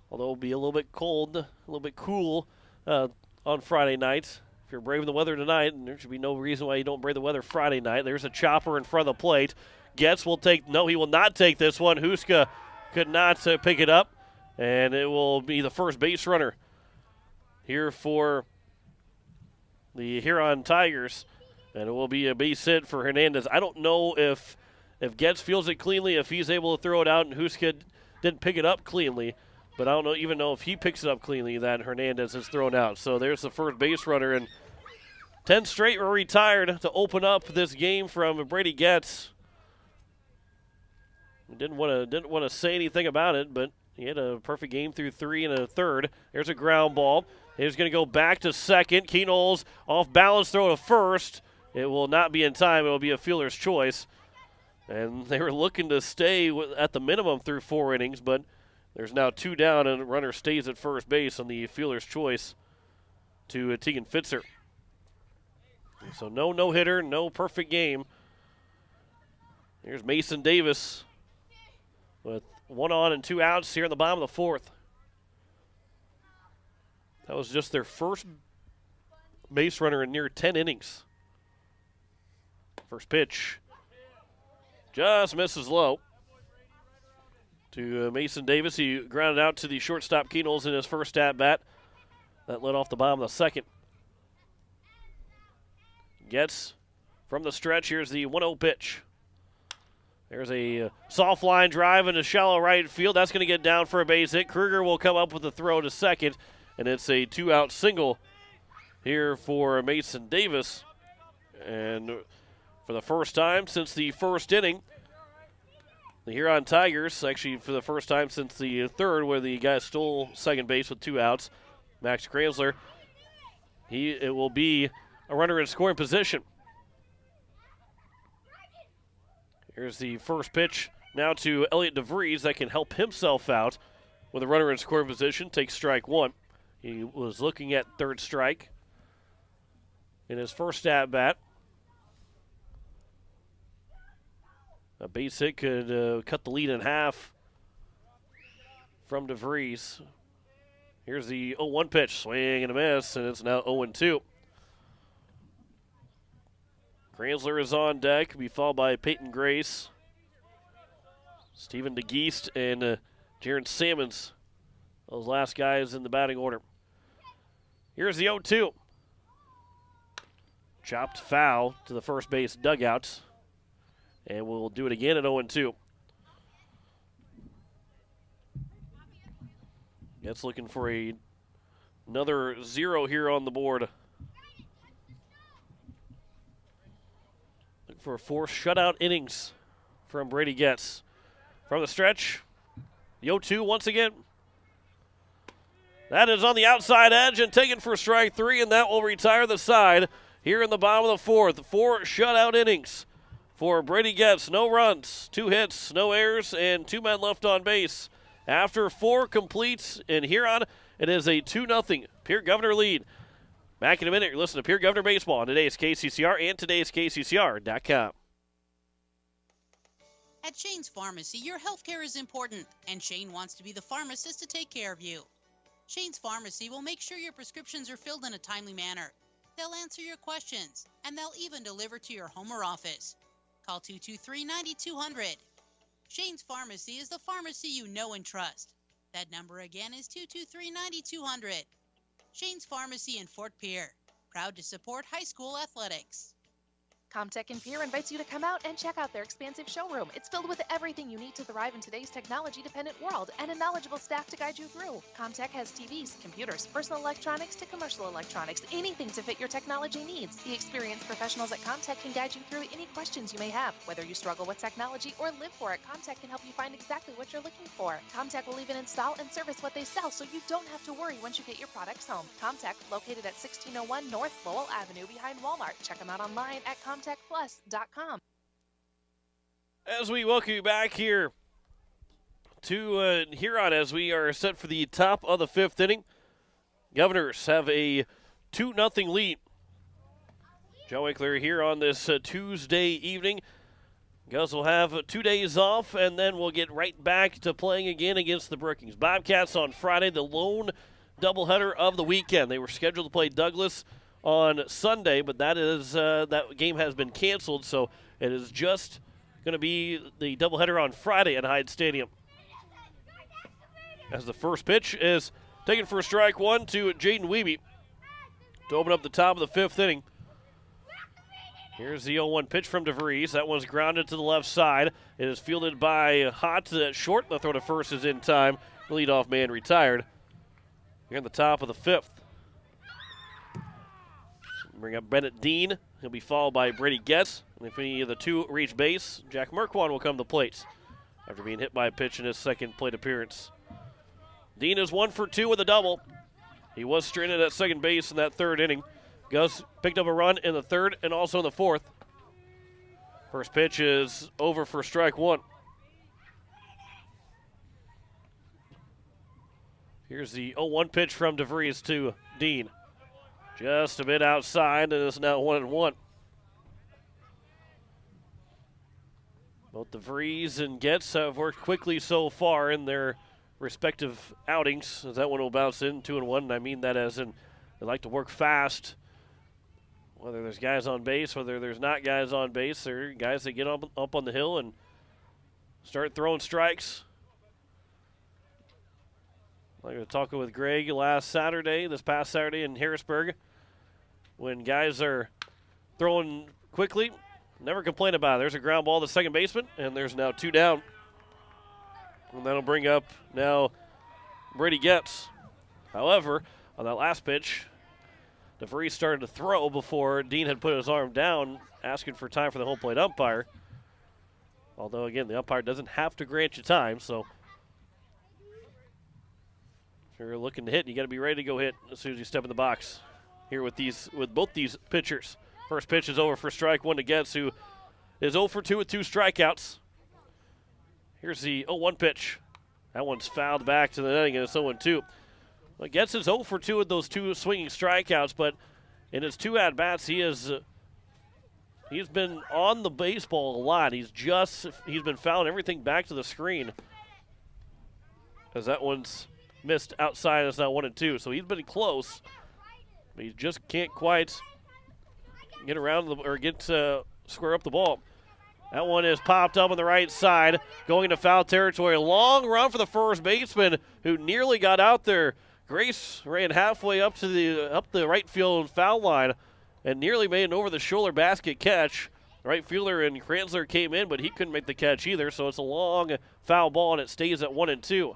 Although it'll be a little bit cold, a little bit cool on Friday night. If you're braving the weather tonight, and there should be no reason why you don't brave the weather Friday night. There's a chopper in front of the plate. Getz will take, no, he will not take this one. Huska could not pick it up, and it will be the first base runner here for the Huron Tigers, and it will be a base hit for Hernandez. I don't know if Getz feels it cleanly, if he's able to throw it out, and Huska didn't pick it up cleanly, but I don't even know if he picks it up cleanly that Hernandez is thrown out. So there's the first base runner, and 10 straight were retired to open up this game from Brady Getz. Didn't want to say anything about it, but he had a perfect game through 3 and a third. There's a ground ball. He's going to go back to second. Keenol's off balance throw to first. It will not be in time. It will be a fielder's choice. And they were looking to stay at the minimum through 4 innings, but there's now 2 down, and the runner stays at first base on the fielder's choice to Tegan Fitzer. So no hitter, no perfect game. Here's Mason Davis with 1 on and 2 outs here in the bottom of the fourth. That was just their first base runner in near 10 innings. First pitch just misses low to Mason Davis. He grounded out to the shortstop Keenol's in his first at-bat. That led off the bottom of the second. Gets from the stretch. Here's the 1-0 pitch. There's a soft line drive into shallow right field. That's going to get down for a base hit. Kruger will come up with a throw to second, and it's a 2-out single here for Mason Davis. And for the first time since the first inning, the Huron Tigers, actually for the first time since the third, where the guy stole second base with 2 outs, Max Kranzler, it will be a runner in scoring position. Here's the first pitch now to Elliot DeVries that can help himself out with a runner in scoring position. Takes strike 1. He was looking at third strike in his first at-bat. A base hit could cut the lead in half from DeVries. Here's the 0-1 pitch. Swing and a miss, and it's now 0-2. Kranzler is on deck, be followed by Peyton Grace, Stephen DeGeest, and Jaron Sammons. Those last guys in the batting order. Here's the 0-2. Chopped foul to the first base dugout. And we'll do it again at 0-2. That's looking for another 0 here on the board. Looking for 4 shutout innings from Brady Getz. From the stretch, the 0-2 once again. That is on the outside edge and taken for strike 3, and that will retire the side here in the bottom of the fourth. 4 shutout innings for Brady Getz. No runs, 2 hits, no errors, and 2 men left on base. After 4 completes in Huron, it is a 2-0 Pierre Governor lead. Back in a minute, you're listening to Pierre Governor Baseball on today's KCCR and today's KCCR.com. At Shane's Pharmacy, your health care is important, and Shane wants to be the pharmacist to take care of you. Shane's Pharmacy will make sure your prescriptions are filled in a timely manner. They'll answer your questions, and they'll even deliver to your home or office. Call 223-9200. Shane's Pharmacy is the pharmacy you know and trust. That number again is 223-9200. Shane's Pharmacy in Fort Pierre. Proud to support high school athletics. CommTech in Pierre invites you to come out and check out their expansive showroom. It's filled with everything you need to thrive in today's technology-dependent world and a knowledgeable staff to guide you through. CommTech has TVs, computers, personal electronics to commercial electronics, anything to fit your technology needs. The experienced professionals at CommTech can guide you through any questions you may have. Whether you struggle with technology or live for it, CommTech can help you find exactly what you're looking for. CommTech will even install and service what they sell, so you don't have to worry once you get your products home. CommTech, located at 1601 North Lowell Avenue behind Walmart. Check them out online at CommTechPlus.com. As we welcome you back here to Huron as we are set for the top of the fifth inning. Governors have a 2-0 lead. Joe Winkler here on this Tuesday evening. Gus will have 2 days off, and then we'll get right back to playing again against the Brookings Bobcats on Friday, the lone doubleheader of the weekend. They were scheduled to play Douglas on Sunday, but that game has been canceled, so it is just going to be the doubleheader on Friday at Hyde Stadium. As the first pitch is taken for strike one to Jaden Wiebe to open up the top of the fifth inning. Here's the 0-1 pitch from DeVries. That one's grounded to the left side. It is fielded by Hott at short. The throw to first is in time. The leadoff man retired. Here in the top of the fifth. Bring up Bennett Dean. He'll be followed by Brady Getz. And if any of the two reach base, Jack Merkwan will come to the plate after being hit by a pitch in his second plate appearance. Dean is 1 for 2 with a double. He was stranded at second base in that third inning. Gus picked up a run in the third and also in the fourth. First pitch is over for strike one. Here's the 0-1 pitch from DeVries to Dean. Just a bit outside, and it's now 1-1. Both DeVries and Getz have worked quickly so far in their respective outings, as that one will bounce in 2-1, and I mean that as in they like to work fast. Whether there's guys on base, whether there's not guys on base, there are guys that get up on the hill and start throwing strikes. I was talking with Greg this past Saturday in Harrisburg. When guys are throwing quickly, never complain about it. There's a ground ball to second baseman, and there's now 2 down. And that'll bring up now Brady Getz. However, on that last pitch, DeVries started to throw before Dean had put his arm down, asking for time for the home plate umpire. Although, again, the umpire doesn't have to grant you time, so if you're looking to hit, you got to be ready to go hit as soon as you step in the box. Here with both these pitchers. First pitch is over for strike one to Getz, who is 0 for 2 with 2 strikeouts. Here's the 0-1 pitch. That one's fouled back to the netting, and it's 0-2. Well, Getz is 0 for 2 with those 2 swinging strikeouts, but in his 2 at-bats, he's been on the baseball a lot. He's been fouling everything back to the screen, as that one's missed outside. It's now 1-2, so he's been close, but he just can't quite get around square up the ball. That one is popped up on the right side, going into foul territory. Long run for the first baseman, who nearly got out there. Grace ran halfway up the right field foul line and nearly made an over-the-shoulder basket catch. Right fielder and Kranzler came in, but he couldn't make the catch either, so it's a long foul ball, and it stays at 1-2.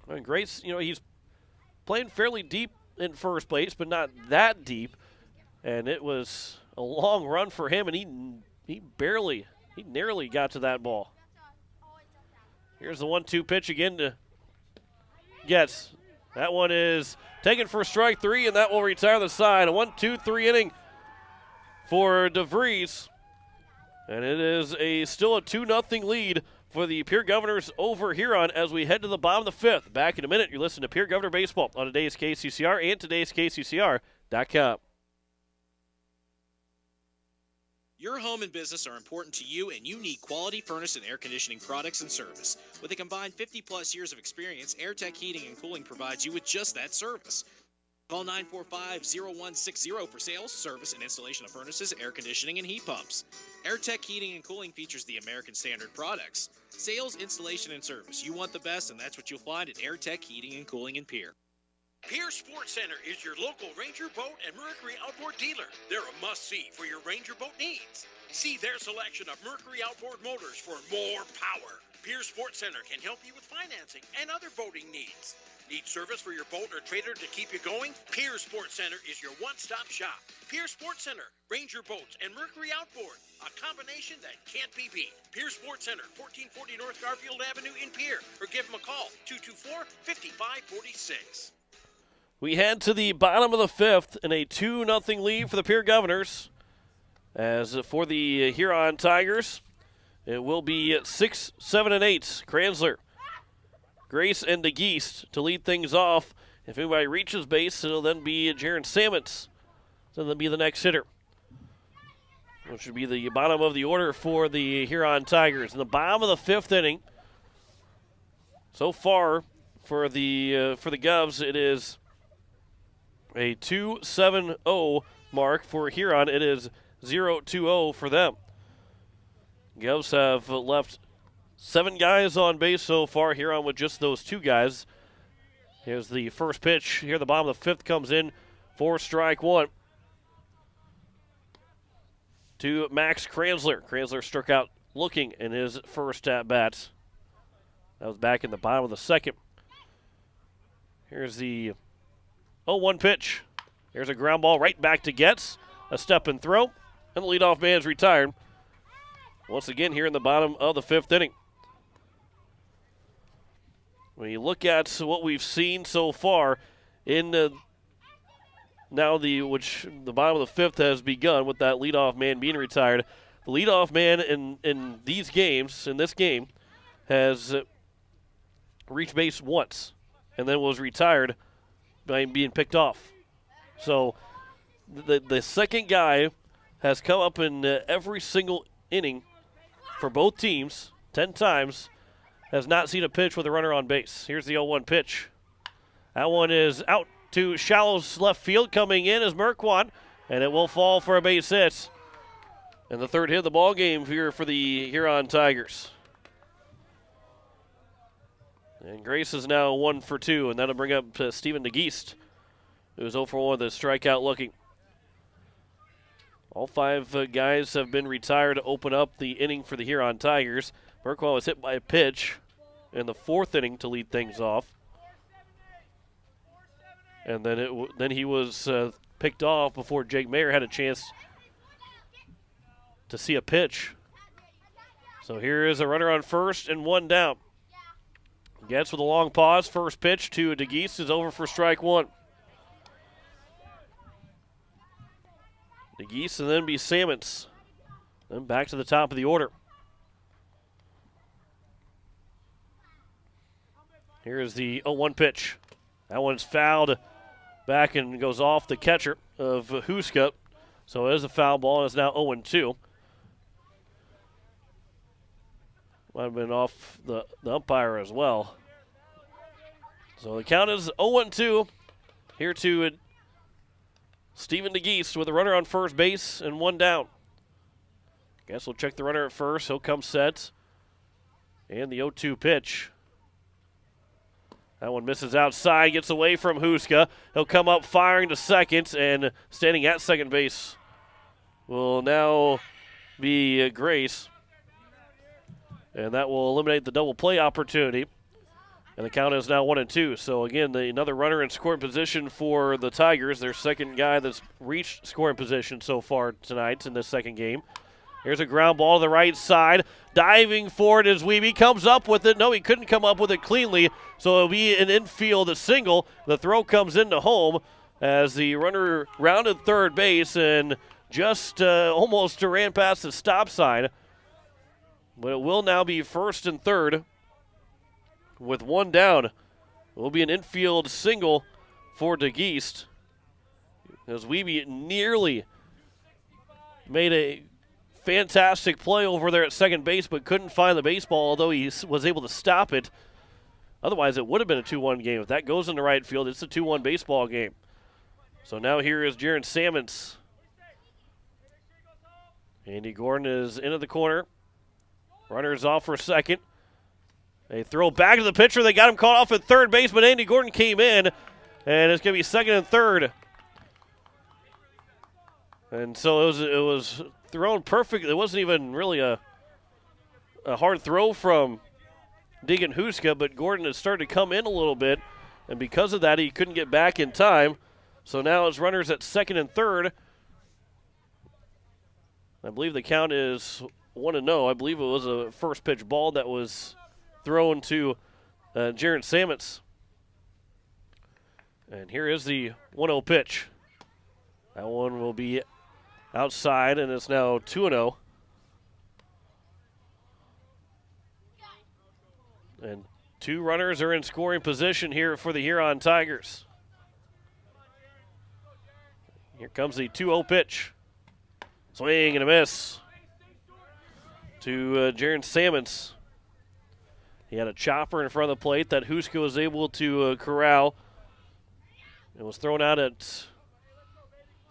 And Grace, he's playing fairly deep in first place, but not that deep, and it was a long run for him, and he nearly got to that ball. Here's the 1-2 pitch again to Getz. That one is taken for strike 3, and that will retire the side. A 1-2-3 inning for DeVries. And it is still a 2-0 lead for the Pierre Governors over Huron as we head to the bottom of the fifth. Back in a minute, you're listening to Pierre Governor Baseball on today's KCCR and today's KCCR.com. Your home and business are important to you, and you need quality furnace and air conditioning products and service. With a combined 50-plus years of experience, AIRTECH Heating and Cooling provides you with just that service. Call 945-0160 for sales, service, and installation of furnaces, air conditioning, and heat pumps. AIRTECH Heating and Cooling features the American Standard products. Sales, installation, and service. You want the best, and that's what you'll find at AIRTECH Heating and Cooling in Pierre. Pierre Sports Center is your local Ranger Boat and Mercury Outboard dealer. They're a must-see for your Ranger boat needs. See their selection of Mercury outboard motors for more power. Pierre Sports Center can help you with financing and other boating needs. Need service for your boat or trailer to keep you going? Pierre Sports Center is your one-stop shop. Pierre Sports Center, Ranger Boats, and Mercury Outboard. A combination that can't be beat. Pierre Sports Center, 1440 North Garfield Avenue in Pierre. Or give them a call, 224-5546. We head to the bottom of the fifth in a 2-0 lead for the Pierre Governors. As for the Huron Tigers, it will be 6, 7, and 8. Kranzler, Grace, and DeGeest to lead things off. If anybody reaches base, it'll then be Jaron Sammons. So that'll be the next hitter, which should be the bottom of the order for the Huron Tigers. In the bottom of the fifth inning, so far for the Govs, it is a 2-7-0 mark. For Huron, it is 0-2-0 for them. Govs have left 7 guys on base so far. Huron with just those 2 guys. Here's the first pitch. Here the bottom of the fifth comes in for strike 1 to Max Kranzler. Kranzler struck out looking in his first at-bat. That was back in the bottom of the second. Here's the 0-1 pitch. There's a ground ball right back to Getz. A step and throw. And the leadoff man's retired. Once again here in the bottom of the fifth inning. When you look at what we've seen so far in the bottom of the fifth has begun with that leadoff man being retired. The leadoff man in this game, has reached base once and then was retired by being picked off. So the second guy has come up in every single inning for both teams 10 times, has not seen a pitch with a runner on base. Here's the 0-1 pitch. That one is out to shallow left field. Coming in is Merquant, and it will fall for a base hit. And the third hit of the ball game here for the Huron Tigers. And Grace is now 1 for 2, and that'll bring up Stephen DeGeest, who's 0 for 1 with a strikeout looking. All 5 guys have been retired to open up the inning for the Huron Tigers. Merquant was hit by a pitch in the 4th inning to lead things off. And then he was picked off before Jake Mayer had a chance to see a pitch. So here is a runner on first and 1 down. Gets with a long pause. First pitch to DeGeest is over for strike 1. DeGeest and then be Sammons. Then back to the top of the order. Here's the 0-1 pitch. That one's fouled back and goes off the catcher of Huska. So it is a foul ball, and it's now 0-2. Might have been off the umpire as well. So the count is 0-2. Here to Stephen DeGeest with a runner on first base and 1 down. Guess we'll check the runner at first. He'll come set. And the 0-2 pitch. That one misses outside, gets away from Huska. He'll come up firing to second, and standing at second base will now be Grace. And that will eliminate the double play opportunity. And the count is now 1-2. So again, another runner in scoring position for the Tigers. Their second guy that's reached scoring position so far tonight in this second game. Here's a ground ball to the right side. Diving for it is Wiebe. Comes up with it. No, he couldn't come up with it cleanly. So it'll be an infield single. The throw comes into home as the runner rounded third base and just almost ran past the stop sign. But it will now be first and third with 1 down. It will be an infield single for DeGeest as Wiebe nearly made a fantastic play over there at second base, but couldn't find the baseball, although he was able to stop it. Otherwise, it would have been a 2-1 game. If that goes into right field, it's a 2-1 baseball game. So now here is Jaron Sammons. Andy Gordon is into the corner. Runner's off for second. They throw back to the pitcher. They got him caught off at third base, but Andy Gordon came in, and it's going to be second and third. And so it was thrown perfect. It wasn't even really a hard throw from Deegan Huska, but Gordon has started to come in a little bit, and because of that, he couldn't get back in time. So now his runner's at second and third. I believe the count is 1-0. I believe it was a first pitch ball that was thrown to Jaron Sammons. And here is the 1-0 pitch. That one will be outside, and it's now 2-0. And two runners are in scoring position here for the Huron Tigers. Here comes the 2-0 pitch. Swing and a miss to Jaron Sammons. He had a chopper in front of the plate that Huska was able to corral. It was thrown out at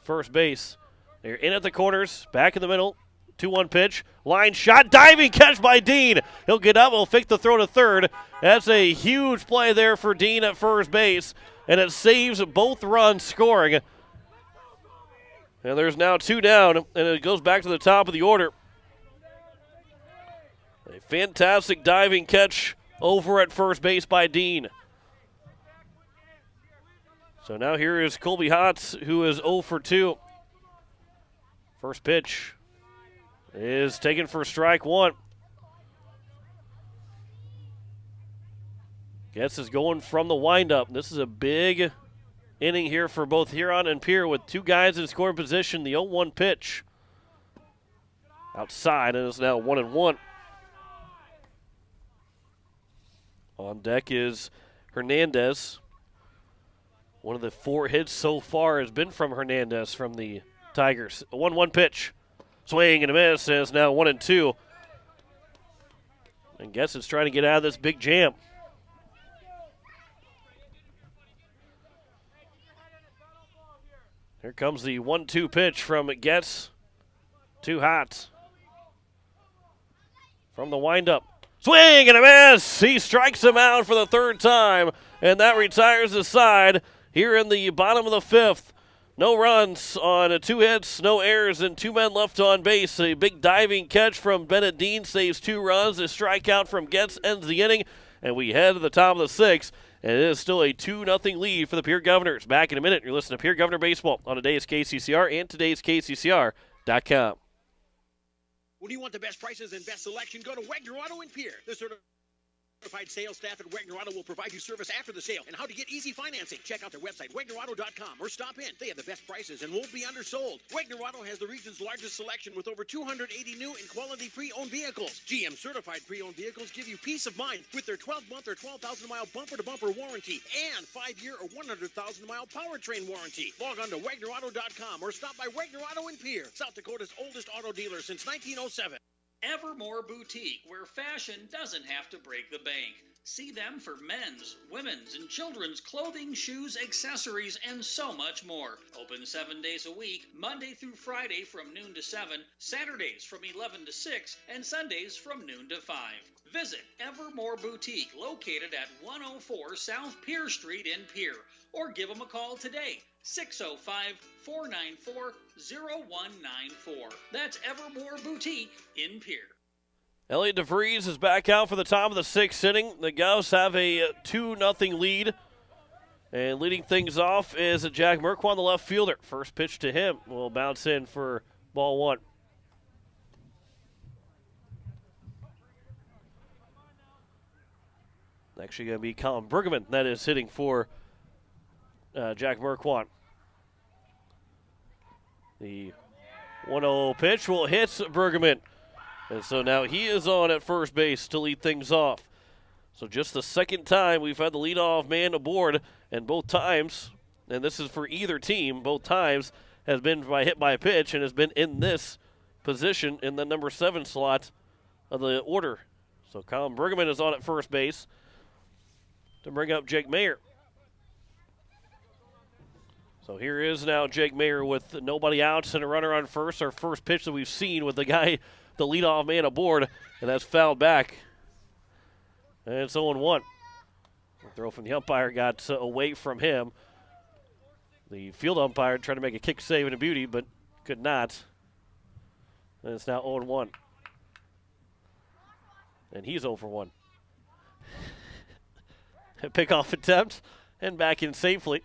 first base. They're in at the corners, back in the middle. 2-1 pitch, line shot, diving catch by Dean. He'll get up, he'll fake the throw to third. That's a huge play there for Dean at first base, and it saves both runs scoring. And there's now two down, and it goes back to the top of the order. A fantastic diving catch over at first base by Dean. So now here is Colby Hotz, who is 0 for 2. First pitch is taken for strike one. Getz is going from the windup. This is a big inning here for both Huron and Pierre with two guys in scoring position. The 0-1 pitch outside, and it's now 1-1. On deck is Hernandez. One of the 4 hits so far has been from Hernandez from the Tigers. A 1-1 pitch. Swing and a miss, and it's now 1-2. And Getz is trying to get out of this big jam. Here comes the 1-2 pitch from Getz. Too hot. From the windup. Swing and a miss! He strikes him out for the third time, and that retires the side here in the bottom of the fifth. No runs on 2 hits, no errors, and 2 men left on base. A big diving catch from Bennett Dean saves 2 runs. A strikeout from Getz ends the inning, and we head to the top of the 6th. And it is still a 2-0 lead for the Pierre Governors. Back in a minute, you're listening to Pierre Governor Baseball on today's KCCR and today's KCCR.com. When you want the best prices and best selection, go to Wagner Auto in Pierre. The certified sales staff at Wagner Auto will provide you service after the sale and how to get easy financing. Check out their website, WagnerAuto.com, or stop in. They have the best prices and won't be undersold. Wagner Auto has the region's largest selection with over 280 new and quality pre-owned vehicles. GM certified pre-owned vehicles give you peace of mind with their 12-month or 12,000-mile bumper-to-bumper warranty and 5-year or 100,000-mile powertrain warranty. Log on to WagnerAuto.com or stop by Wagner Auto in Pierre, South Dakota's oldest auto dealer since 1907. Evermore Boutique, where fashion doesn't have to break the bank. See them for men's, women's, and children's clothing, shoes, accessories, and so much more. Open 7 days a week, Monday through Friday from noon to 7, Saturdays from 11 to 6, and Sundays from noon to 5. Visit Evermore Boutique, located at 104 South Pierre Street in Pierre, or give them a call today, 605-494-0194. That's Evermore Boutique in Pierre. Elliot DeVries is back out for the top of the 6th inning. The Gauss have a 2-0 lead. And leading things off is Jack Merquan, the left fielder. First pitch to him will bounce in for ball 1. Actually going to be Colin Bergman that is hitting for Jack Merquan. The 1-0 pitch will hit Bergman. And so now he is on at first base to lead things off. So just the second time we've had the leadoff man aboard, and both times, and this is for either team, both times has been hit by a pitch and has been in this position in the number 7 slot of the order. So Colin Bergman is on at first base to bring up Jake Mayer. So here is now Jake Mayer with nobody out and a runner on first. Our first pitch that we've seen with the guy, the leadoff man aboard, and that's fouled back. And it's 0-1. The throw from the umpire got away from him. The field umpire tried to make a kick save and a beauty, but could not. And it's now 0-1. And he's 0 for 1. A pickoff attempt, and back in safely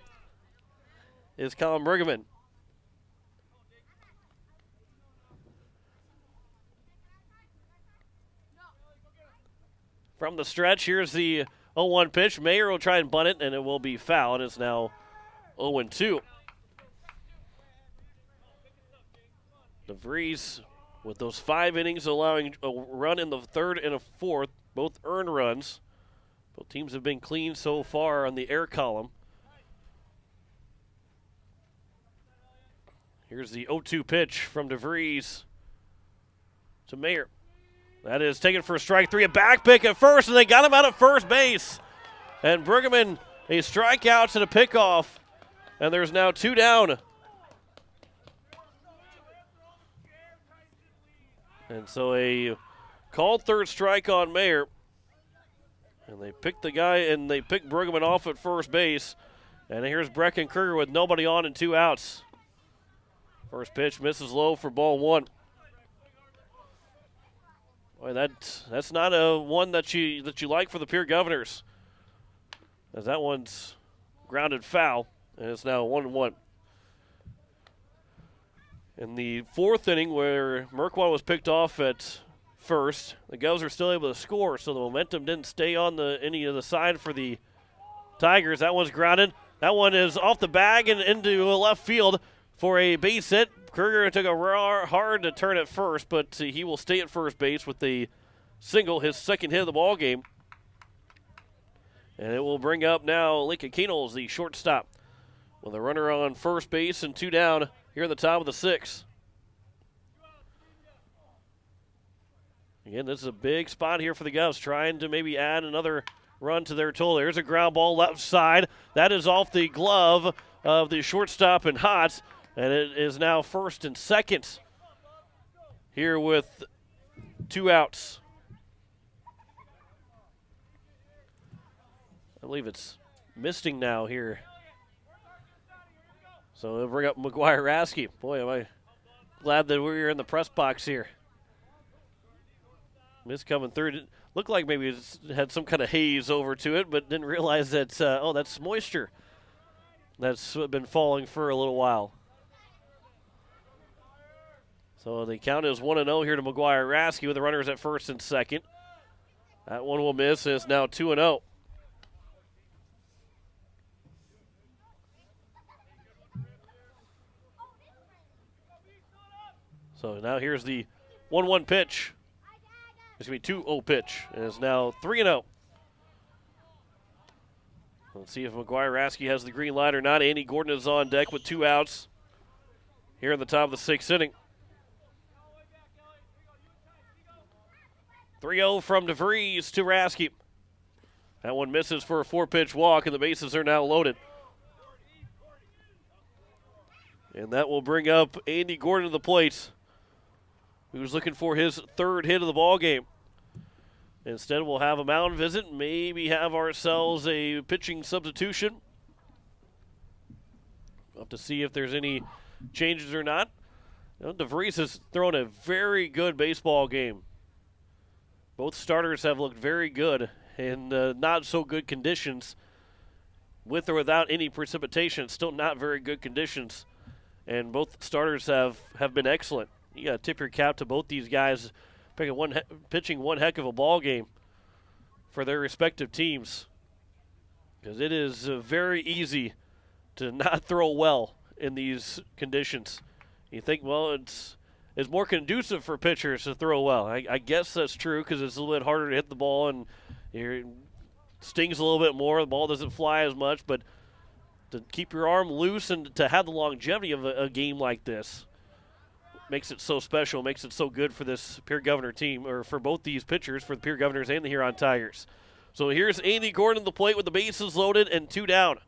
is Colin Bergman. From the stretch, here's the 0-1 pitch. Mayer will try and bunt it, and it will be fouled. It's now 0-2. DeVries with those 5 innings allowing a run in the third and a fourth, both earned runs. Both teams have been clean so far on the air column. Here's the 0-2 pitch from DeVries to Mayer. That is taken for strike 3. A back pick at first, and they got him out at first base. And Bergman, a strikeout and a pickoff. And there's now 2 down. And so a called third strike on Mayer. And they picked the guy, and they picked Bergman off at first base. And here's Brecken Kruger with nobody on and 2 outs. First pitch misses low for ball 1. Boy, that's not a one that you like for the Pierre Governors, as that one's grounded foul, and it's now 1-1. In the 4th inning, where Merkwad was picked off at first, the Govs are still able to score, so the momentum didn't stay on any of the side for the Tigers. That one's grounded. That one is off the bag and into left field for a base hit. Kruger took a hard to turn at first, but he will stay at first base with the single, his second hit of the ball game. And it will bring up now Lincoln Keenels, the shortstop, with a runner on first base and 2 down here in the top of the 6th. Again, this is a big spot here for the Govs, trying to maybe add another run to their total. There's a ground ball left side. That is off the glove of the shortstop and Hotz. And it is now first and second here with 2 outs. I believe it's misting now here. So they'll bring up McGuire Rasky. Boy, am I glad that we're in the press box here. Mist coming through. It looked like maybe it had some kind of haze over to it, but didn't realize that, that's moisture that's been falling for a little while. So the count is 1-0 here to McGuire Rasky with the runners at first and second. That one will miss, and it's now 2-0. So now here's the 1-1 pitch. It's going to be 2-0 pitch, and it's now 3-0. Let's see if McGuire Rasky has the green light or not. Andy Gordon is on deck with 2 outs here in the top of the 6th inning. 3-0 from DeVries to Rasky. That one misses for a 4-pitch walk, and the bases are now loaded. And that will bring up Andy Gordon to the plate, who's looking for his 3rd hit of the ball game. Instead, we'll have a mound visit, maybe have ourselves a pitching substitution. We'll have to see if there's any changes or not. DeVries has thrown a very good baseball game. Both starters have looked very good in not so good conditions. With or without any precipitation, still not very good conditions. And both starters have been excellent. You got to tip your cap to both these guys pitching one heck of a ball game for their respective teams. Because it is very easy to not throw well in these conditions. You think, well, it's more conducive for pitchers to throw well. I guess that's true because it's a little bit harder to hit the ball and it stings a little bit more. The ball doesn't fly as much, but to keep your arm loose and to have the longevity of a game like this makes it so special, makes it so good for this Pierre Governor team, or for both these pitchers, for the Pierre Governors and the Huron Tigers. So here's Andy Gordon at the plate with the bases loaded and 2 down.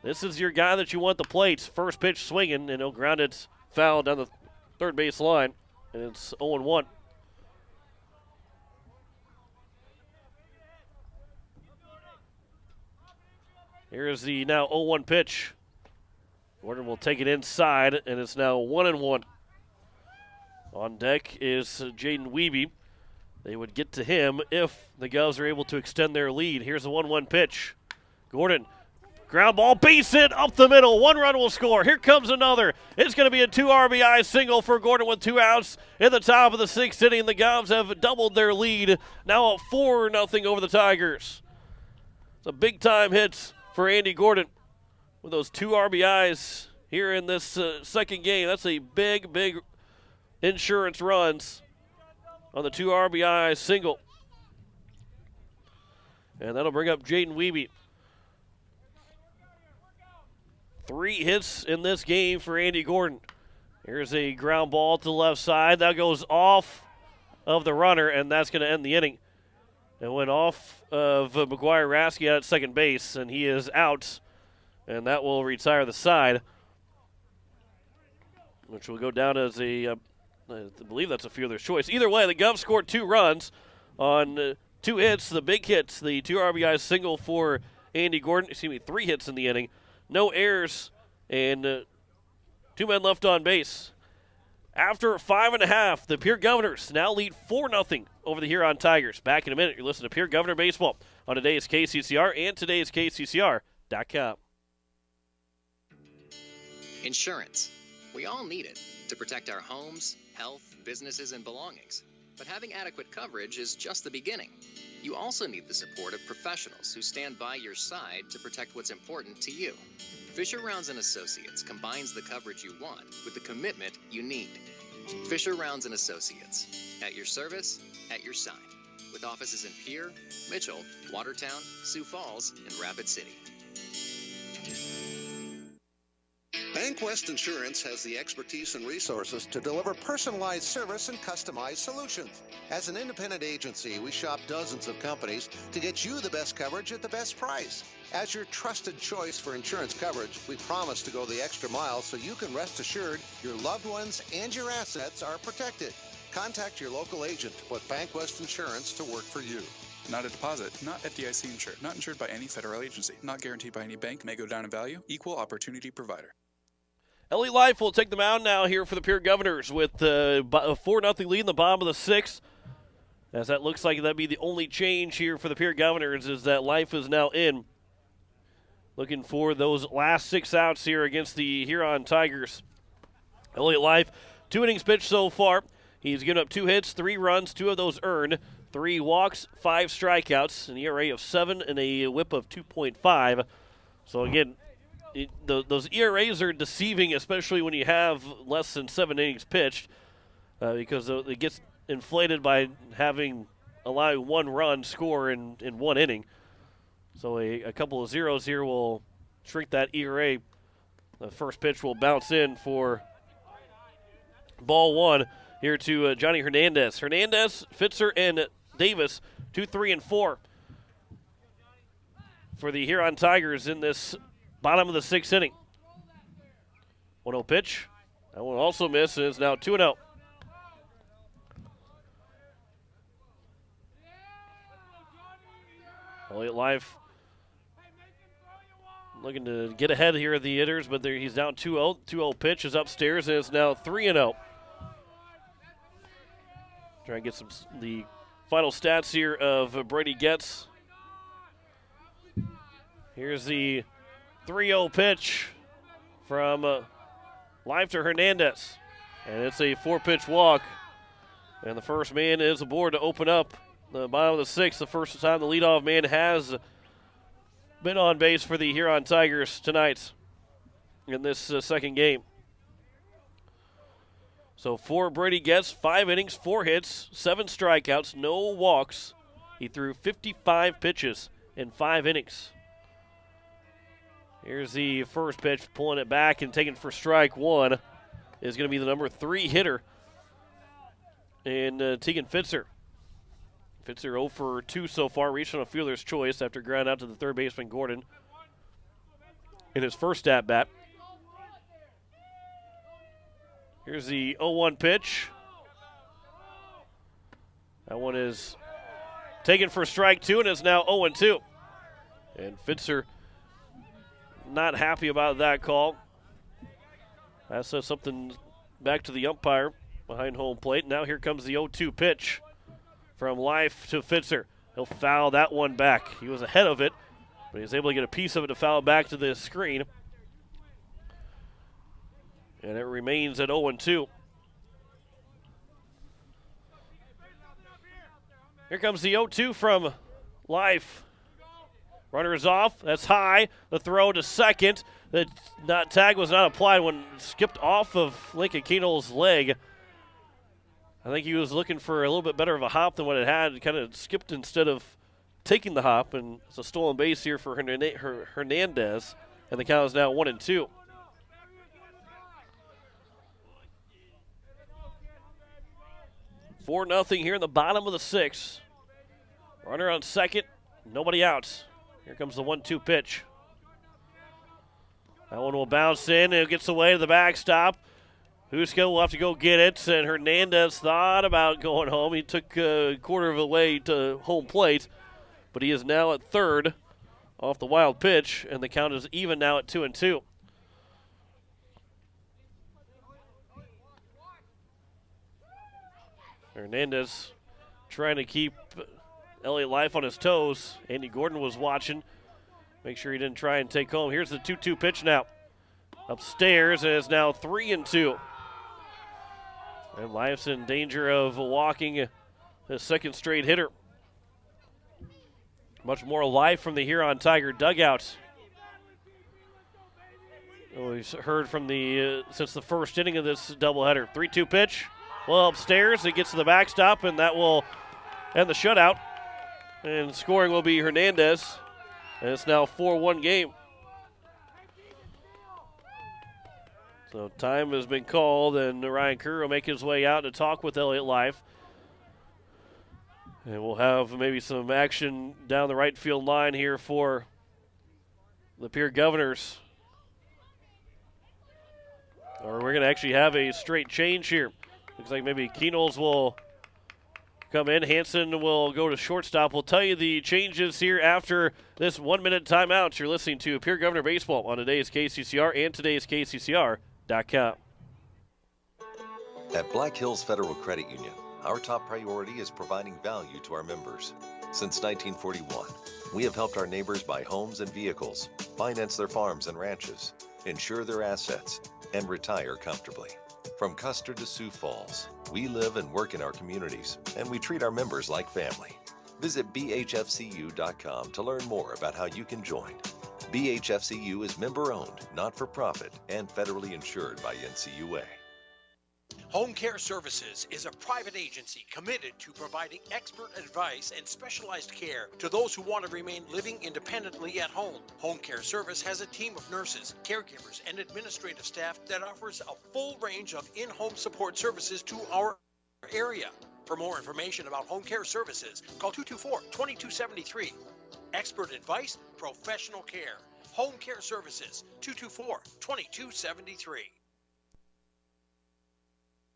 This is your guy that you want the plates. First pitch swinging, and he'll ground it foul down the third base line, and it's 0-1. Here's the now 0-1 pitch. Gordon will take it inside, and it's now 1-1. On deck is Jaden Wiebe. They would get to him if the Govs are able to extend their lead. Here's the 1-1 pitch. Gordon, ground ball, base hit up the middle. 1 run will score. Here comes another. It's going to be a 2 RBI single for Gordon with 2 outs in the top of the 6th inning. The Govs have doubled their lead, now at 4-0 over the Tigers. It's a big-time hit for Andy Gordon with those 2 RBIs here in this second game. That's a big, big insurance runs on the 2 RBI single. And that'll bring up Jaden Wiebe. 3 hits in this game for Andy Gordon. Here's a ground ball to the left side. That goes off of the runner, and that's going to end the inning. It went off of McGuire Rasky at second base, and he is out. And that will retire the side, which will go down as a, I believe that's a fielder's choice. Either way, the Govs scored 2 runs on 2 hits. The big hits, the 2 RBI single for Andy Gordon. 3 hits in the inning. No errors, and 2 men left on base. After 5.5, the Pierre Governors now lead 4-0 over the Huron Tigers. Back in a minute. You're listening to Pierre Governor Baseball on today's KCCR and today's KCCR.com. Insurance. We all need it to protect our homes, health, businesses, and belongings. But having adequate coverage is just the beginning. You also need the support of professionals who stand by your side to protect what's important to you. Fisher Rounds & Associates combines the coverage you want with the commitment you need. Fisher Rounds & Associates. At your service, at your side. With offices in Pierre, Mitchell, Watertown, Sioux Falls, and Rapid City. Bankwest Insurance has the expertise and resources to deliver personalized service and customized solutions. As an independent agency, we shop dozens of companies to get you the best coverage at the best price. As your trusted choice for insurance coverage, we promise to go the extra mile so you can rest assured your loved ones and your assets are protected. Contact your local agent to put Bankwest Insurance to work for you. Not a deposit, not FDIC insured, not insured by any federal agency, not guaranteed by any bank, may go down in value, equal opportunity provider. LA Life will take the mound now here for the Pierre Governors with a 4-0 lead in the bottom of the 6th. As that looks like that'd be the only change here for the Pierre Governors is that Life is now in. Looking for those last 6 outs here against the Huron Tigers. Elliott Life, 2 innings pitched so far. He's given up 2 hits, 3 runs, 2 of those earned, 3 walks, 5 strikeouts, an ERA of 7 and a whip of 2.5. So again, those ERAs are deceiving, especially when you have less than 7 innings pitched, because it gets inflated by allowing 1 run score in 1 inning. So a couple of zeros here will shrink that ERA. The first pitch will bounce in for ball 1 here to Johnny Hernandez. Hernandez, Fitzer, and Davis, 2, 3, and 4 for the Huron Tigers in this bottom of the 6th inning. 1-0 pitch. That one also misses. Now 2-0. Elliott Life looking to get ahead here of the hitters, but he's down 2-0. 2-0 pitch is upstairs, and it's now 3-0. Try and get the final stats here of Brady Getz. Here's the 3-0 pitch from Life to Hernandez. And it's a 4-pitch walk. And the first man is aboard to open up the bottom of the 6th. The first time the leadoff man has been on base for the Huron Tigers tonight in this second game. So for Brady Getz, 5 innings, 4 hits, 7 strikeouts, no walks. He threw 55 pitches in 5 innings. Here's the first pitch, pulling it back and taking for strike 1 is going to be the number 3 hitter in Tegan Fitzer. Fitzer 0 for 2 so far, reaching on a fielder's choice after ground out to the third baseman Gordon. in his first at-bat. Here's the 0-1 pitch. That one is taken for strike two and is now 0-2. And Fitzer not happy about that call. That says something back to the umpire behind home plate. Now here comes the 0-2 pitch from Life to Fitzer. He'll foul that one back. He was ahead of it, but he was able to get a piece of it to foul back to the screen. And it remains at 0-2. Here comes the 0-2 from Life. Runner is off. That's high. The throw to second. The tag was not applied when it skipped off of Lincoln Keenel's leg. I think he was looking for a little bit better of a hop than what it had. It kind of skipped instead of taking the hop, and it's a stolen base here for Hernandez, and the count is now 1-2. Four nothing here in the bottom of the sixth. Runner on second, nobody out. Here comes the 1-2 pitch. That one will bounce in, and it gets away to the backstop. Huska will have to go get it, and Hernandez thought about going home. He took a quarter of the way to home plate, but he is now at third off the wild pitch, and the count is even now at 2-2. Hernandez trying to keep Elliott Life on his toes. Andy Gordon was watching. Make sure he didn't try and take home. Here's the 2-2 pitch now. Upstairs, and it's now 3-2. And Life's in danger of walking his second straight hitter. Much more life from the Huron Tiger dugout. We've heard from since the first inning of this doubleheader. 3-2 pitch. Well, upstairs, it gets to the backstop, and that will end the shutout. And scoring will be Hernandez. And it's now 4-1 game. So time has been called, and Ryan Kerr will make his way out to talk with Elliott Life. And we'll have maybe some action down the right field line here for the Pierre Governors. Or we're going to actually have a straight change here. Looks like maybe Keenels will come in. Hanson will go to shortstop. We'll tell you the changes here after this 1-minute timeout. You're listening to Pierre Governor Baseball on today's KCCR and today's KCCR.com. At Black Hills Federal Credit Union, our top priority is providing value to our members. Since 1941, we have helped our neighbors buy homes and vehicles, finance their farms and ranches, insure their assets, and retire comfortably. From Custer to Sioux Falls, we live and work in our communities, and we treat our members like family. Visit bhfcu.com to learn more about how you can join. BHFCU is member-owned, not-for-profit, and federally insured by NCUA. Home Care Services is a private agency committed to providing expert advice and specialized care to those who want to remain living independently at home. Home Care Service has a team of nurses, caregivers, and administrative staff that offers a full range of in-home support services to our area. For more information about Home Care Services, call 224-2273. Expert advice, professional care. Home Care Services, 224-2273.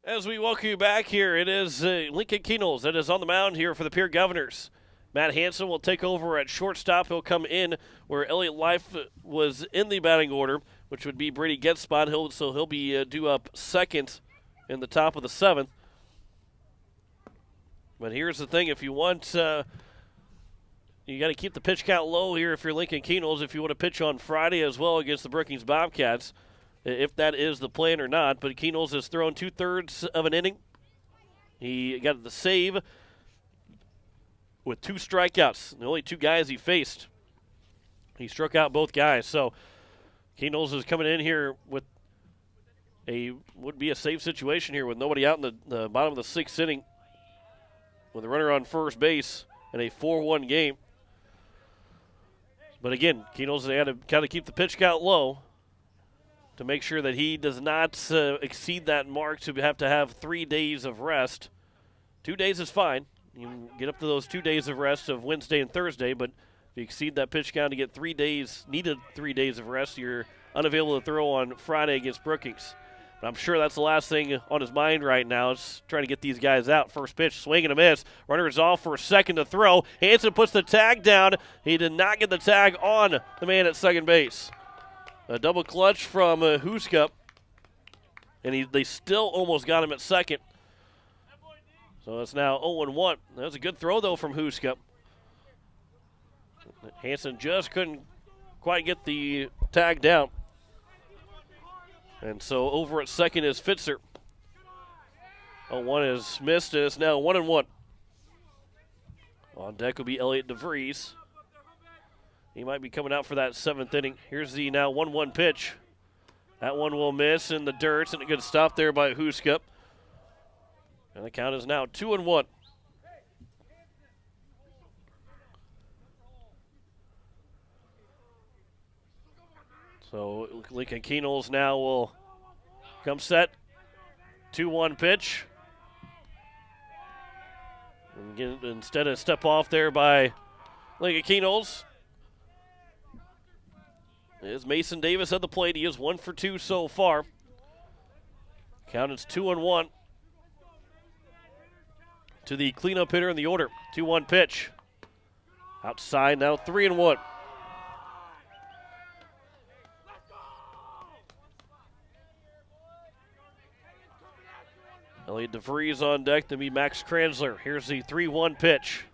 As we welcome you back here, it is Lincoln Keenels that is on the mound here for the Pierre Governors. Matt Hanson will take over at shortstop. He'll come in where Elliott Life was in the batting order, which would be Brady Gett's spot. So he'll be due up second in the top of the seventh. But here's the thing. If you want, you got to keep the pitch count low here if you're Lincoln Keenels. If you want to pitch on Friday as well against the Brookings Bobcats, if that is the plan or not. But Keenels has thrown 2/3 of an inning. He got the save with 2 strikeouts. The only 2 guys he faced, he struck out both guys. So Keenels is coming in here with would be a safe situation here with nobody out in the bottom of the 6th inning with a runner on first base in a 4-1 game. But again, Keenels had to kind of keep the pitch count low to make sure that he does not exceed that mark to have 3 days of rest. 2 days is fine. You can get up to those 2 days of rest of Wednesday and Thursday, but If you exceed that pitch count to get 3 days, needed 3 days of rest, you're unavailable to throw on Friday against Brookings. But I'm sure that's the last thing on his mind right now is trying to get these guys out. First pitch, swing and a miss. Runner is off for a second to throw. Hansen puts the tag down. He did not get the tag on the man at second base. A double clutch from Huska, and they still almost got him at second. So it's now 0-1. That was a good throw, though, from Huska. Hansen just couldn't quite get the tag down. And so over at second is Fitzer. 0-1 is missed, and it's now 1-1. On deck will be Elliot DeVries. He might be coming out for that 7th inning. Here's the now 1-1 pitch. That one will miss in the dirt, and a good stop there by Huska. And the count is now 2-1. So Lincoln Keenels now will come set. 2-1 pitch. And instead of step off there by Lincoln Keenels is Mason Davis at the plate. He is 1 for 2 so far. Count is 2-1. To the cleanup hitter in the order. 2-1 pitch. Outside now 3-1. Elliot DeVries on deck to be Max Kranzler. Here's the 3-1 pitch.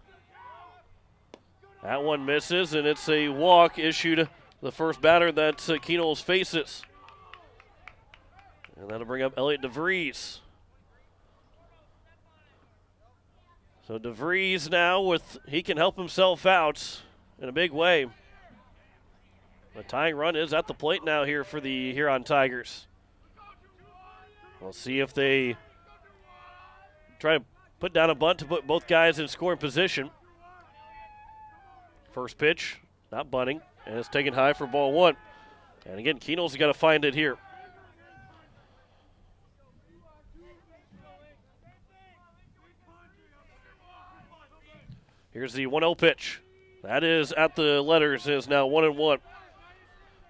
That one misses, and it's a walk issued the first batter that Keenels faces. And that'll bring up Elliot DeVries. So DeVries now he can help himself out in a big way. The tying run is at the plate now here for the Huron Tigers. We'll see if they try to put down a bunt to put both guys in scoring position. First pitch, not bunting, and it's taken high for ball 1. And again, Keenels got to find it here. Here's the 1-0 pitch. That is at the letters, is now 1-1.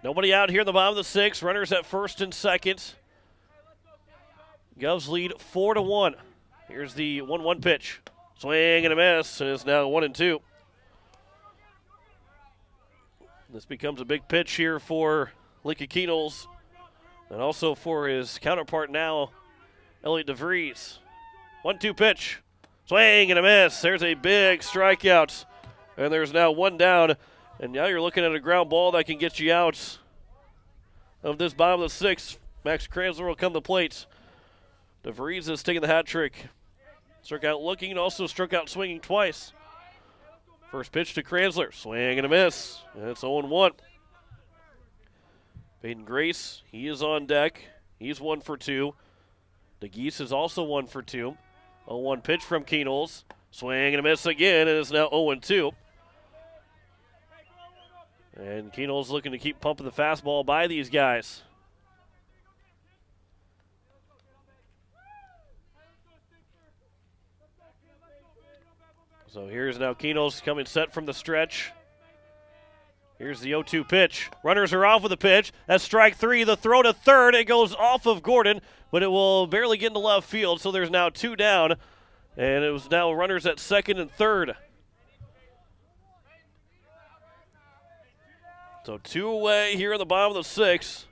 Nobody out here in the bottom of the 6th. Runners at first and second. Govs lead 4-1. Here's the 1-1 pitch. Swing and a miss, and it's now 1-2. This becomes a big pitch here for Lincoln Keenels, and also for his counterpart now, Elliot DeVries. 1-2 pitch. Swing and a miss. There's a big strikeout, and there's now 1 down. And now you're looking at a ground ball that can get you out of this bottom of the 6th. Max Kranzler will come to the plate. DeVries is taking the hat trick. Struck out looking and also struck out swinging twice. First pitch to Kranzler. Swing and a miss. And it's 0-1. Peyton Grace, he is on deck. He's 1 for 2. DeGeese is also 1 for 2. 0-1 pitch from Keenels. Swing and a miss again, and it's now 0-2. And Keenels looking to keep pumping the fastball by these guys. So here's now Keenels coming set from the stretch. Here's the 0-2 pitch. Runners are off with the pitch. That's strike 3. The throw to third. It goes off of Gordon, but it will barely get into left field. So there's now 2 down. And it was now runners at second and third. So 2 away here in the bottom of the 6th.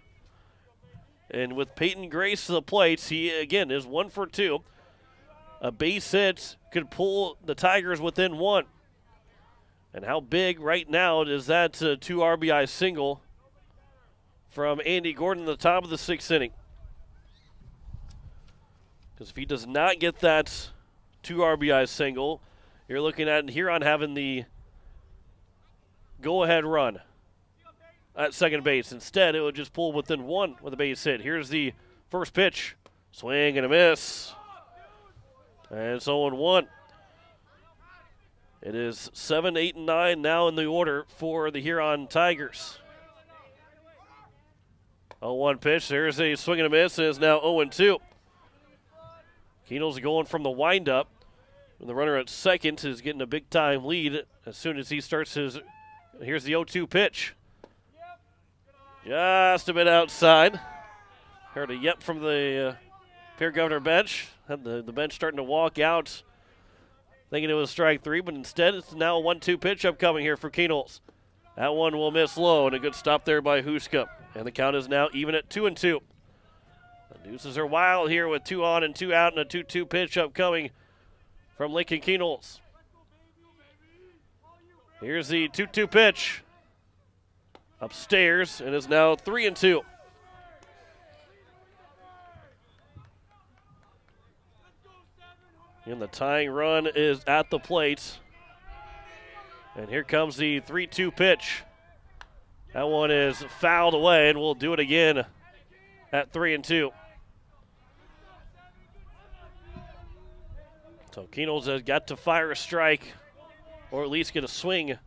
And with Peyton Grace to the plate, he again is 1 for 2. A base hit could pull the Tigers within 1. And how big right now is that 2 RBI single from Andy Gordon at the top of the 6th inning? Because if he does not get that 2 RBI single, you're looking at Huron having the go-ahead run at second base. Instead, it would just pull within 1 with a base hit. Here's the first pitch. Swing and a miss. And it's 0-1. It is 7, 8, and 9 now in the order for the Huron Tigers. 0-1 pitch. There's a swing and a miss. It is now 0-2. Keenels going from the windup. And the runner at second is getting a big-time lead as soon as he starts his Here's the 0-2 pitch. Just a bit outside. Heard a yep from the Pierre Governor bench. Had the bench starting to walk out, thinking it was strike 3, but instead it's now a 1-2 pitch upcoming here for Keenholz. That one will miss low, and a good stop there by Huska. And the count is now even at 2-2. The Deuces are wild here with 2 on and 2 out, and a 2-2 pitch upcoming from Lincoln Keenholz. Here's the 2-2 pitch. Upstairs, and is now 3-2. And the tying run is at the plate. And here comes the 3-2 pitch. That one is fouled away, and we'll do it again at 3-2. So Keenholz has got to fire a strike, or at least get a swing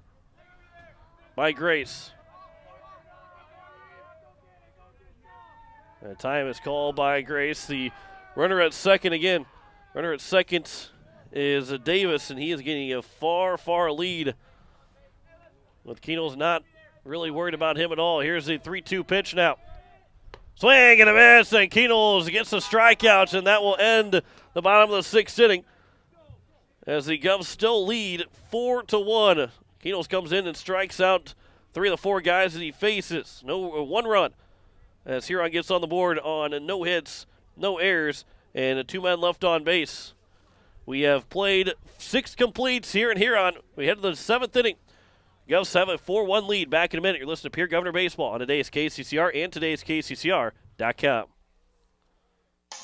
by Grace. And time is called by Grace. The runner at second again. Runner at second is Davis, and he is getting a far, far lead. With Keenholz not really worried about him at all. Here's the 3-2 pitch now. Swing and a miss, and Keenholz gets the strikeouts, and that will end the bottom of the 6th inning. As the Govs still lead 4-1. Keenholz comes in and strikes out 3 of the 4 guys that he faces. No 1 run. As Huron gets on the board on no hits, no errors, and a 2-man left on base. We have played 6 completes here in Huron. We head to the 7th inning. Govs have a 4-1 lead. Back in a minute. You're listening to Pierre Governor Baseball on today's KCCR and today's KCCR.com.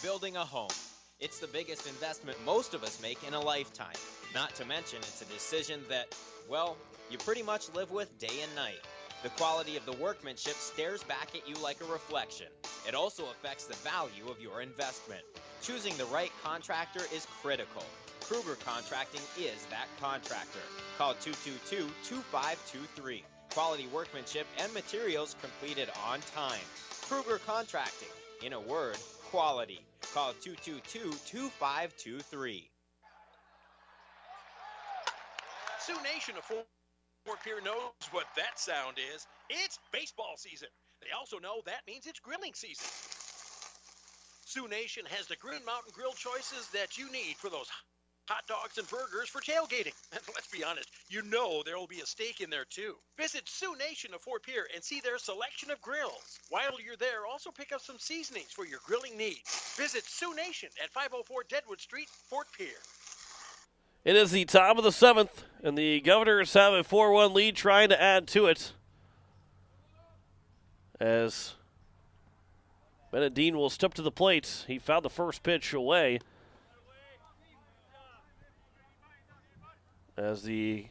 Building a home. It's the biggest investment most of us make in a lifetime. Not to mention it's a decision that, well, you pretty much live with day and night. The quality of the workmanship stares back at you like a reflection. It also affects the value of your investment. Choosing the right contractor is critical. Kruger Contracting is that contractor. Call 222-2523. Quality workmanship and materials completed on time. Kruger Contracting. In a word, quality. Call 222-2523. Sioux Nation of Fort Pierre knows what that sound is. It's baseball season. They also know that means it's grilling season. Sioux Nation has the Green Mountain Grill choices that you need for those hot dogs and burgers for tailgating. And let's be honest, you know there will be a steak in there too. Visit Sioux Nation of Fort Pierre and see their selection of grills. While you're there, also pick up some seasonings for your grilling needs. Visit Sioux Nation at 504 Deadwood Street, Fort Pierre. It is the top of the 7th, and the Governors have a 4-1 lead, trying to add to it. As Benedine will step to the plate. He fouled the first pitch away. As the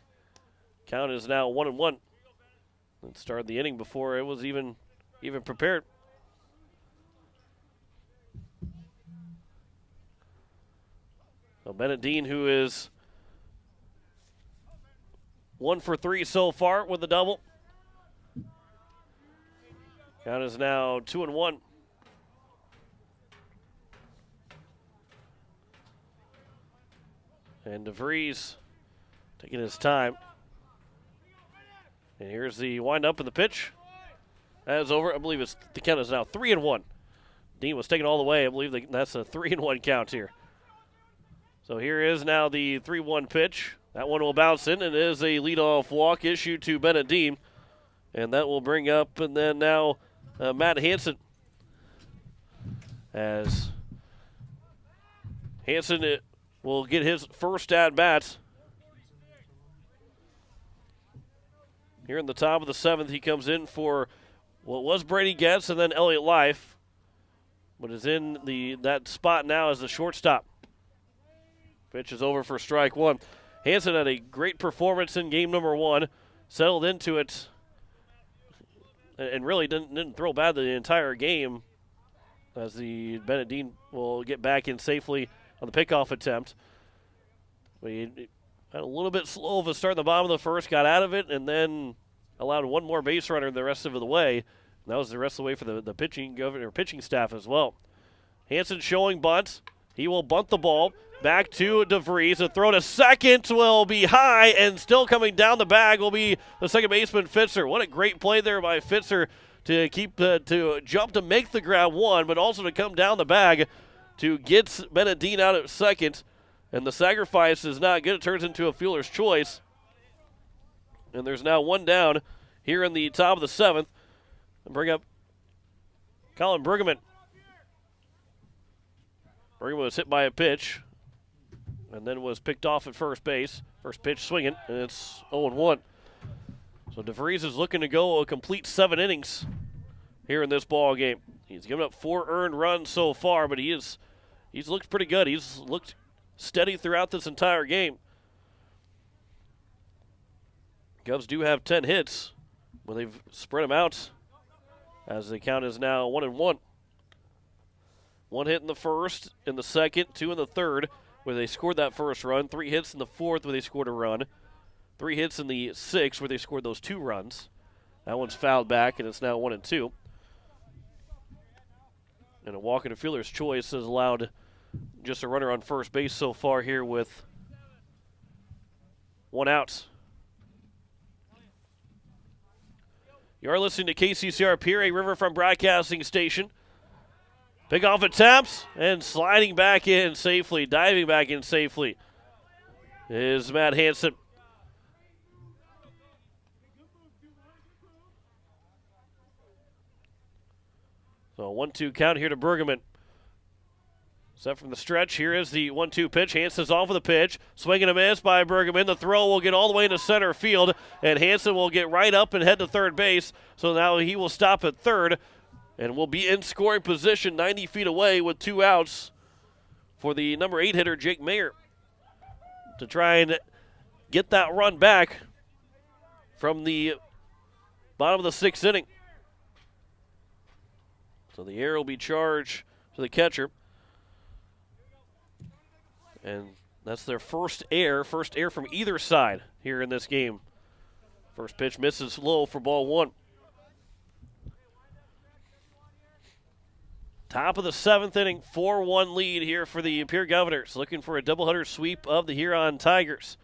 count is now 1-1. And started the inning before it was even prepared. So Benedine, who is 1 for 3 so far with a double. Count is now 2-1. And DeVries taking his time. And here's the wind-up of the pitch. That is over. I believe the count is now 3-1. Dean was taken all the way. I believe that's a 3-1 count here. So here is now the 3-1 pitch. That one will bounce in, and it is a leadoff walk issued to Benedine. And that will bring up, and then now Matt Hansen. As Hansen will get his first at-bat. Here in the top of the 7th, he comes in for what was Brady Getz and then Elliott Life, but is in that spot now as the shortstop. Pitch is over for strike 1. Hansen had a great performance in game number 1, settled into it, and really didn't throw bad the entire game, as the Benedine will get back in safely on the pickoff attempt. We had a little bit slow of a start in the bottom of the first, got out of it, and then allowed one more base runner the rest of the way. And that was the rest of the way for the pitching staff as well. Hansen showing bunt. He will bunt the ball back to DeVries. A throw to second will be high, and still coming down the bag will be the second baseman, Fitzer. What a great play there by Fitzer to to jump to make the grab one, but also to come down the bag to get Benedine out at second. And the sacrifice is not good. It turns into a fielder's choice. And there's now one down here in the top of the seventh. And bring up Colin Bergman. Bergman was hit by a pitch and then was picked off at first base. First pitch swinging, and it's 0-1. So DeVries is looking to go a complete 7 innings here in this ball game. He's given up 4 earned runs so far, but he's looked pretty good. He's looked steady throughout this entire game. Govs do have 10 hits, but they've spread them out as the count is now 1-1. 1 hit in the first, in the second, 2 in the third, where they scored that first run. 3 hits in the fourth, where they scored a run. 3 hits in the sixth, where they scored those 2 runs. That one's fouled back, and it's now 1-2. And a walk into fielder's choice has allowed just a runner on first base so far here with 1 out. You are listening to KCCR Pierre, Riverfront Broadcasting Station. Pick off at taps and sliding back in safely, diving back in safely is Matt Hansen. So 1-2 count here to Bergman. Set from the stretch. Here is the 1-2 pitch. Hansen's off of the pitch. Swing and a miss by Bergman. The throw will get all the way into center field, and Hansen will get right up and head to third base. So now he will stop at third and will be in scoring position 90 feet away with 2 outs for the number 8 hitter, Jake Mayer, to try and get that run back from the bottom of the 6th inning. So the error will be charged to the catcher. And that's their first error from either side here in this game. First pitch misses low for ball 1. Top of the 7th inning, 4-1 lead here for the Pierre Governors, looking for a doubleheader sweep of the Huron Tigers.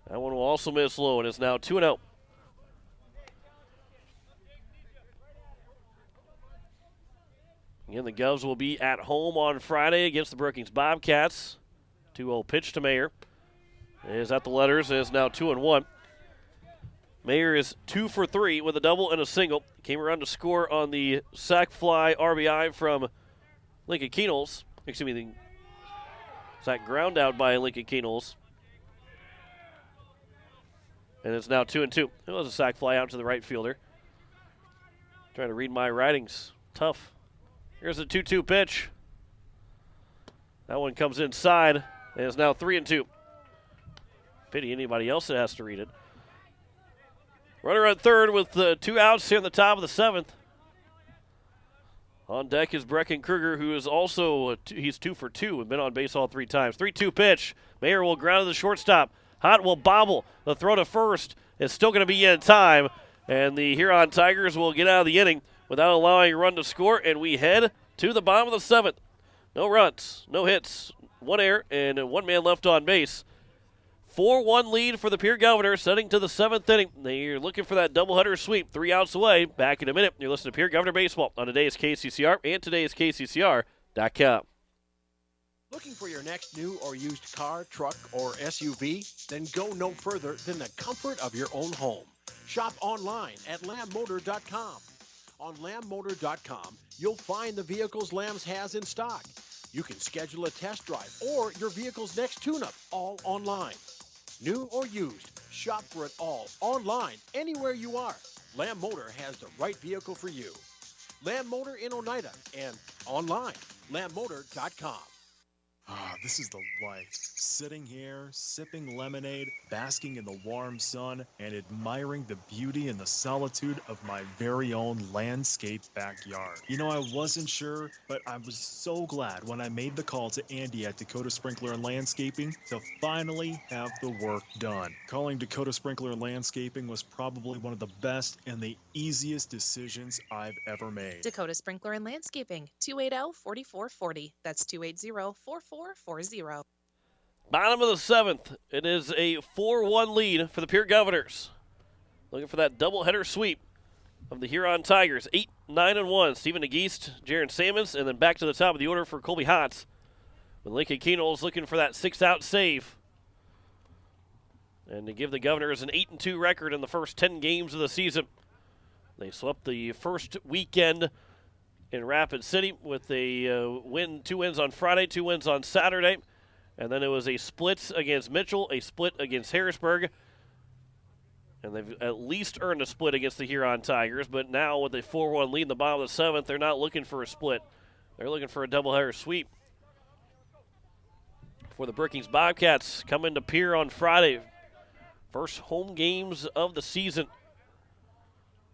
That one will also miss low, and is now 2-0. Again, the Govs will be at home on Friday against the Brookings Bobcats. 2-0 pitch to Mayer. Is at the letters, and is now 2-1. Mayer is 2 for 3 with a double and a single. Came around to score on the sac fly RBI from Lincoln Keenels. Excuse me, the sac ground out by Lincoln Keenels. And it's now 2-2. It was a sac fly out to the right fielder. Trying to read my writings. Tough. Here's a 2-2 pitch. That one comes inside, and it's now 3-2. Pity anybody else that has to read it. Runner on third with 2 outs here in the top of the 7th. On deck is Brecken Kruger, who is also, he's 2 for 2 and been on base all 3 times. 3-2 pitch. Mayer will ground to the shortstop. Hot will bobble. The throw to first is still going to be in time, and the Huron Tigers will get out of the inning without allowing a run to score, and we head to the bottom of the 7th. No runs, no hits, 1 error, and 1 man left on base. 4-1 lead for the Pierre Governors, setting to the 7th inning. They're looking for that doubleheader sweep, 3 outs away. Back in a minute. You're listening to Pierre Governor Baseball on today's KCCR and today's KCCR.com. Looking for your next new or used car, truck, or SUV? Then go no further than the comfort of your own home. Shop online at lambmotor.com. On lambmotor.com, you'll find the vehicles Lambs has in stock. You can schedule a test drive or your vehicle's next tune-up, all online. New or used, shop for it all online, anywhere you are. Lamb Motor has the right vehicle for you. Lamb Motor in Oneida and online, lambmotor.com. This is the life. Sitting here, sipping lemonade, basking in the warm sun, and admiring the beauty and the solitude of my very own landscape backyard. You know, I wasn't sure, but I was so glad when I made the call to Andy at Dakota Sprinkler and Landscaping to finally have the work done. Calling Dakota Sprinkler and Landscaping was probably one of the best and the easiest decisions I've ever made. Dakota Sprinkler and Landscaping, 280-4440. That's 280-4440. Bottom of the seventh. It is a 4-1 lead for the Pierre Governors. Looking for that doubleheader sweep of the Huron Tigers. 8-9-1. Stephen DeGeest, Jaron Sammons, and then back to the top of the order for Colby Hotz. With Lincoln Keenol's looking for that 6-out save. And to give the Governors an 8-2 record in the first 10 games of the season. They swept the first weekend in Rapid City with a win, 2 wins on Friday, 2 wins on Saturday. And then it was a split against Mitchell, a split against Harrisburg. And they've at least earned a split against the Huron Tigers. But now with a 4-1 lead in the bottom of the seventh, they're not looking for a split. They're looking for a doubleheader sweep. For the Brookings Bobcats, come into Pierre on Friday. First home games of the season.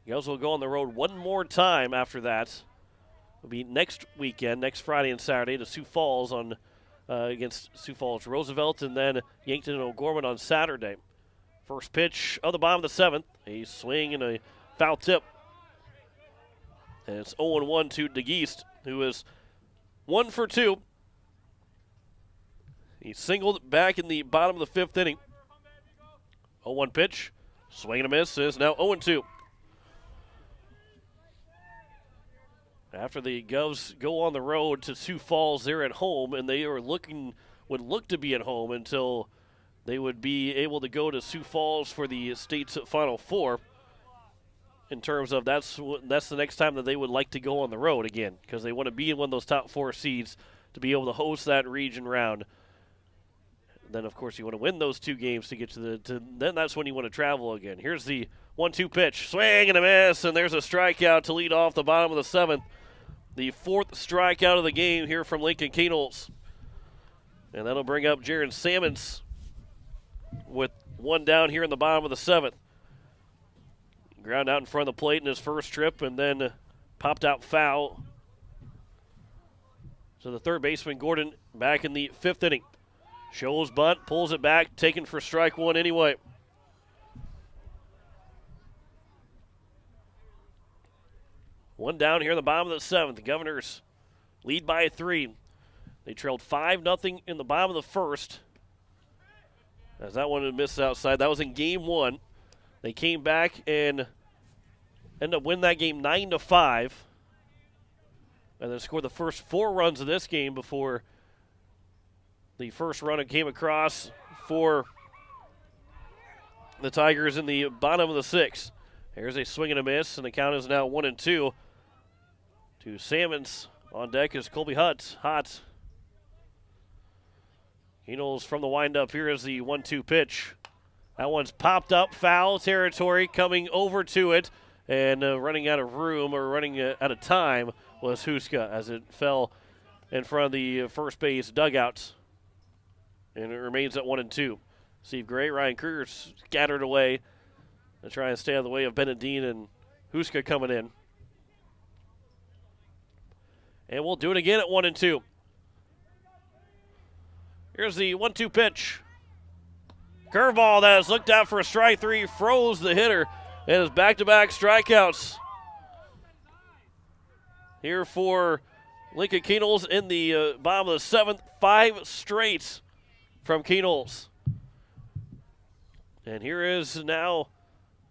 Girls will go on the road one more time after that. It'll be next weekend, next Friday and Saturday, to Sioux Falls on against Sioux Falls Roosevelt, and then Yankton and O'Gorman on Saturday. First pitch of the bottom of the seventh. A swing and a foul tip. And it's 0-1 to DeGeest, who is 1 for 2. He singled back in the bottom of the fifth inning. 0-1 pitch. Swing and a miss. Is now 0-2. After the Govs go on the road to Sioux Falls, they're at home, and they would look to be at home until they would be able to go to Sioux Falls for the state's Final Four. In terms of that's the next time that they would like to go on the road again, because they want to be in one of those top 4 seeds to be able to host that region round. Then, of course, you want to win those 2 games to get then that's when you want to travel again. Here's the 1-2 pitch. Swing and a miss, and there's a strikeout to lead off the bottom of the seventh. The 4th strikeout of the game here from Lincoln Keenol's. And that'll bring up Jaron Sammons with 1 down here in the bottom of the seventh. Ground out in front of the plate in his first trip, and then popped out foul. So the third baseman, Gordon, back in the 5th inning. Shows bunt, pulls it back, taken for strike 1 anyway. One down here in the bottom of the seventh. The Governors lead by 3. They trailed 5-0 in the bottom of the first. As that one missed outside. That was in game 1. They came back and ended up winning that game 9-5. And then scored the first 4 runs of this game before the first run came across for the Tigers in the bottom of the 6th. Here's a swing and a miss, and the count is now 1-2. To Sammons. On deck is Colby Hotz. Keenol's from the windup. Here is the 1-2 pitch. That one's popped up, foul territory, coming over to it, and running out of room, or running out of time, was Huska as it fell in front of the first base dugouts. And it remains at 1-2. Steve Gray, Ryan Kruger scattered away to try and stay out of the way of Benedine and Huska coming in. And we'll do it again at 1-2. Here's the 1-2 pitch. Curveball that is looked out for a strike 3, froze the hitter, and is back-to-back strikeouts here for Lincoln Keenol's in the bottom of the 7th. 5 straight from Keenol's. And here is now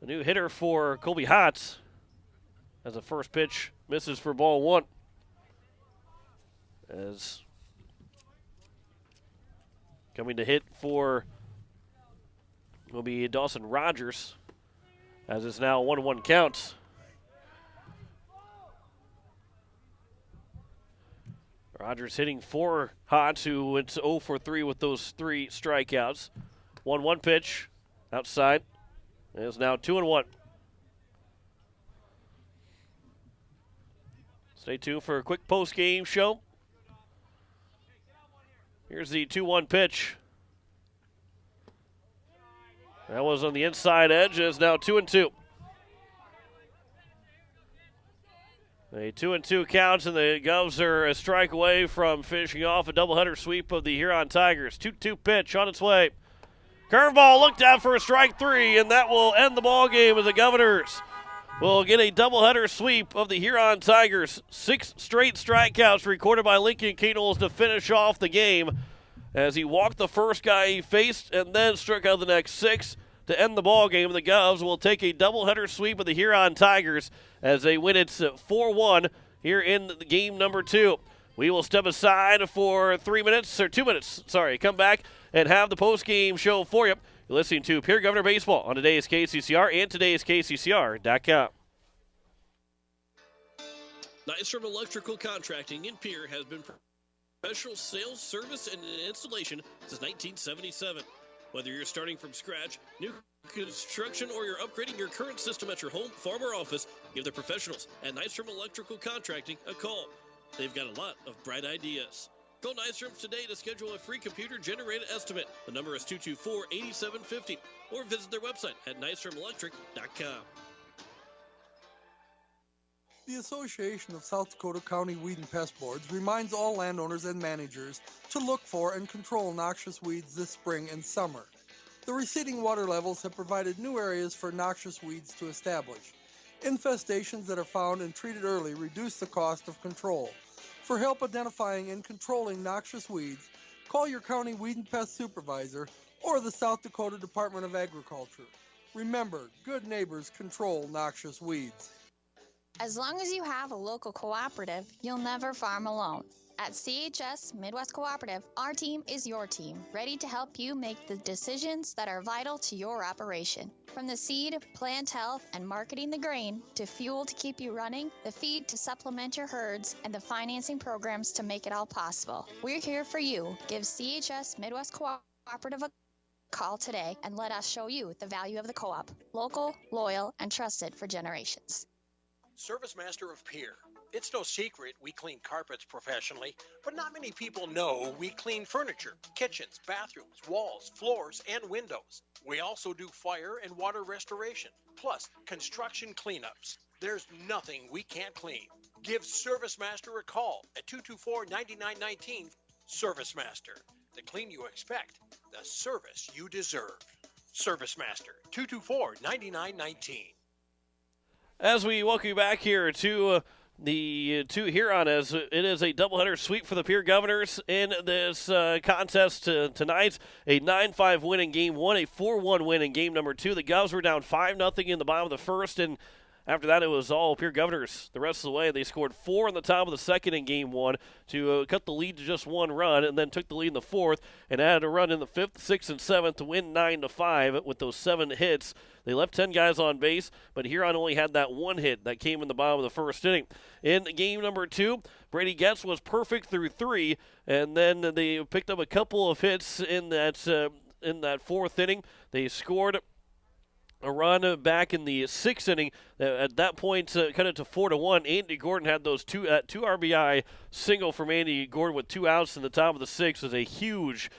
a new hitter for Colby Hotz as the first pitch misses for ball 1. As coming to hit for will be Dawson Rogers, as it's now 1-1 count. Rogers hitting for Hotz, who went 0 for 3 with those 3 strikeouts. 1-1 pitch outside. It is now 2-1. Stay tuned for a quick post-game show. Here's the 2-1 pitch. That was on the inside edge. It's now 2-2. A 2-2 counts, and the Govs are a strike away from finishing off a doubleheader sweep of the Huron Tigers. 2-2 pitch on its way. Curveball looked out for a strike 3, and that will end the ball game as the Governors will get a doubleheader sweep of the Huron Tigers. 6 straight strikeouts recorded by Lincoln Keynolls to finish off the game as he walked the first guy he faced and then struck out the next 6 to end the ball game. The Govs will take a doubleheader sweep of the Huron Tigers as they win it 4-1 here in the game number 2. We will step aside for 2 minutes, come back and have the post-game show for you. You're listening to Pierre Governor Baseball on today's KCCR and today's KCCR.com. Nystrom Electrical Contracting in Pierre has been professional sales, service, and installation since 1977. Whether you're starting from scratch, new construction, or you're upgrading your current system at your home, farm, or office, give the professionals at Nystrom Electrical Contracting a call. They've got a lot of bright ideas. Call Nystrom today to schedule a free computer-generated estimate. The number is 224-8750, or visit their website at nystromelectric.com. The Association of South Dakota County Weed and Pest Boards reminds all landowners and managers to look for and control noxious weeds this spring and summer. The receding water levels have provided new areas for noxious weeds to establish. Infestations that are found and treated early reduce the cost of control. For help identifying and controlling noxious weeds, call your county weed and pest supervisor or the South Dakota Department of Agriculture. Remember, good neighbors control noxious weeds. As long as you have a local cooperative, you'll never farm alone. At CHS Midwest Cooperative, our team is your team, ready to help you make the decisions that are vital to your operation. From the seed, plant health, and marketing the grain, to fuel to keep you running, the feed to supplement your herds, and the financing programs to make it all possible. We're here for you. Give CHS Midwest Cooperative a call today and let us show you the value of the co-op. Local, loyal, and trusted for generations. Service Master of Pierre. It's no secret we clean carpets professionally, but not many people know we clean furniture, kitchens, bathrooms, walls, floors, and windows. We also do fire and water restoration, plus construction cleanups. There's nothing we can't clean. Give Service Master a call at 224-9919. Service Master. The clean you expect, the service you deserve. Service Master, 224-9919. As we welcome you back here to the Huron, as it is a doubleheader sweep for the Pierre Governors in this contest tonight. A 9-5 win in Game 1, a 4-1 win in Game number 2. The Govs were down 5-0 in the bottom of the first, and after that, it was all Pierre Governors the rest of the way. They scored 4 in the top of the second in Game 1 to cut the lead to just 1 run, and then took the lead in the fourth and added a run in the fifth, sixth, and seventh to win 9-5 with those 7 hits. They left 10 guys on base, but Huron only had that 1 hit that came in the bottom of the first inning. In Game number 2, Brady Getz was perfect through 3, and then they picked up a couple of hits in that fourth inning. They scored a run back in the 6th inning. At that point, cut it to 4-1. Andy Gordon had those two RBI single from Andy Gordon with 2 outs in the top of the 6th. Was a huge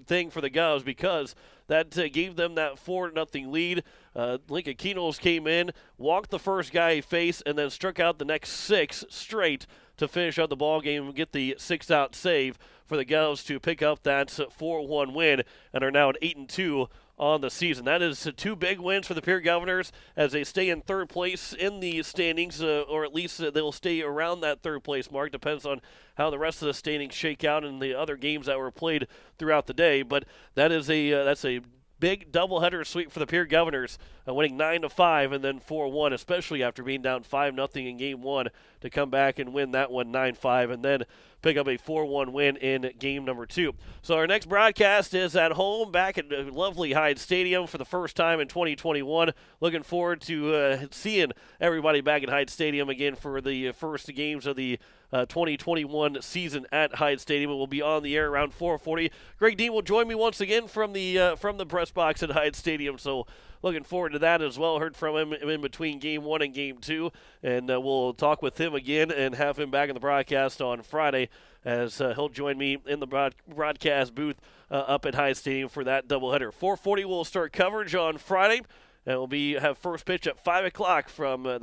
thing for the Govs because that gave them that 4-0 lead. Lincoln Keynolls came in, walked the first guy he faced, and then struck out the next 6 straight to finish out the ball game and get the 6-out save for the Govs to pick up that 4-1 win and are now at 8-2 on the season. That is 2 big wins for the Pierre Governors as they stay in 3rd place in the standings, or at least they'll stay around that 3rd place mark. Depends on how the rest of the standings shake out in the other games that were played throughout the day. But that is that's a big doubleheader sweep for the Pierre Governors, winning 9-5 and then 4-1, especially after being down 5-0 in Game 1 to come back and win that one 9-5 and then pick up a 4-1 win in Game number 2. So our next broadcast is at home back at lovely Hyde Stadium for the first time in 2021. Looking forward to seeing everybody back at Hyde Stadium again for the first games of the 2021 season at Hyde Stadium. It will be on the air around 4:40. Greg Dean will join me once again from the press box at Hyde Stadium, so looking forward to that as well. Heard from him in between Game 1 and Game 2, and we'll talk with him again and have him back in the broadcast on Friday as he'll join me in the broadcast booth up at Hyde Stadium for that doubleheader. 4:40 we'll start coverage on Friday, and we'll have first pitch at 5 o'clock from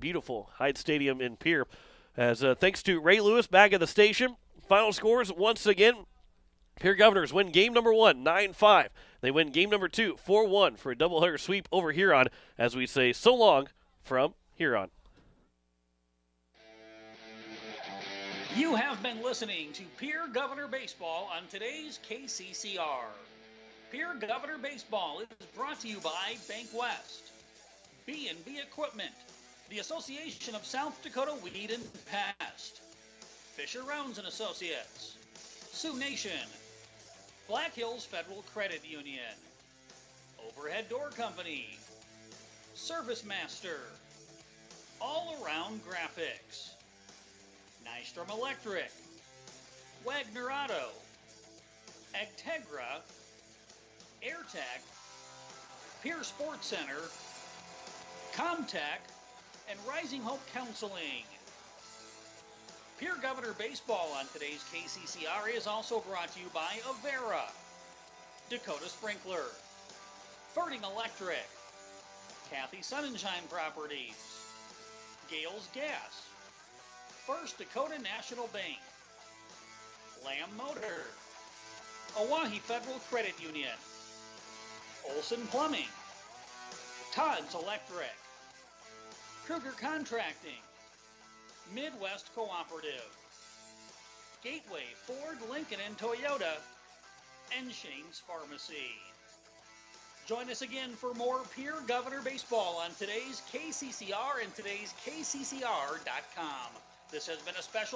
beautiful Hyde Stadium in Pierre. As thanks to Ray Lewis back at the station. Final scores once again. Pierre Governors win game number 1, 9-5. They win game number 2, 4-1 for a doubleheader sweep over Huron as we say so long from Huron. You have been listening to Pierre Governor Baseball on today's KCCR. Pierre Governor Baseball is brought to you by Bank West, B&B Equipment, the Association of South Dakota Weed and Pest, Fisher Rounds and Associates, Sioux Nation, Black Hills Federal Credit Union, Overhead Door Company, Service Master, All Around Graphics, Nystrom Electric, Wagner Auto, Agtegra, AIRTECH, Pierre Sports Center, CommTech, and Rising Hope Counseling. Pierre Governor Baseball on today's KCCR is also brought to you by Avera, Dakota Sprinkler, Ferding Electric, Kathy Sunshine Properties, Gales Gas, First Dakota National Bank, Lamb Motor, Oahe Federal Credit Union, Olson Plumbing, TODD'S Electric, Kruger Contracting, Midwest Cooperative, Gateway Ford, Lincoln, and Toyota, and Shane's Pharmacy. Join us again for more Pierre Governor Baseball on today's KCCR and today's KCCR.com. This has been a special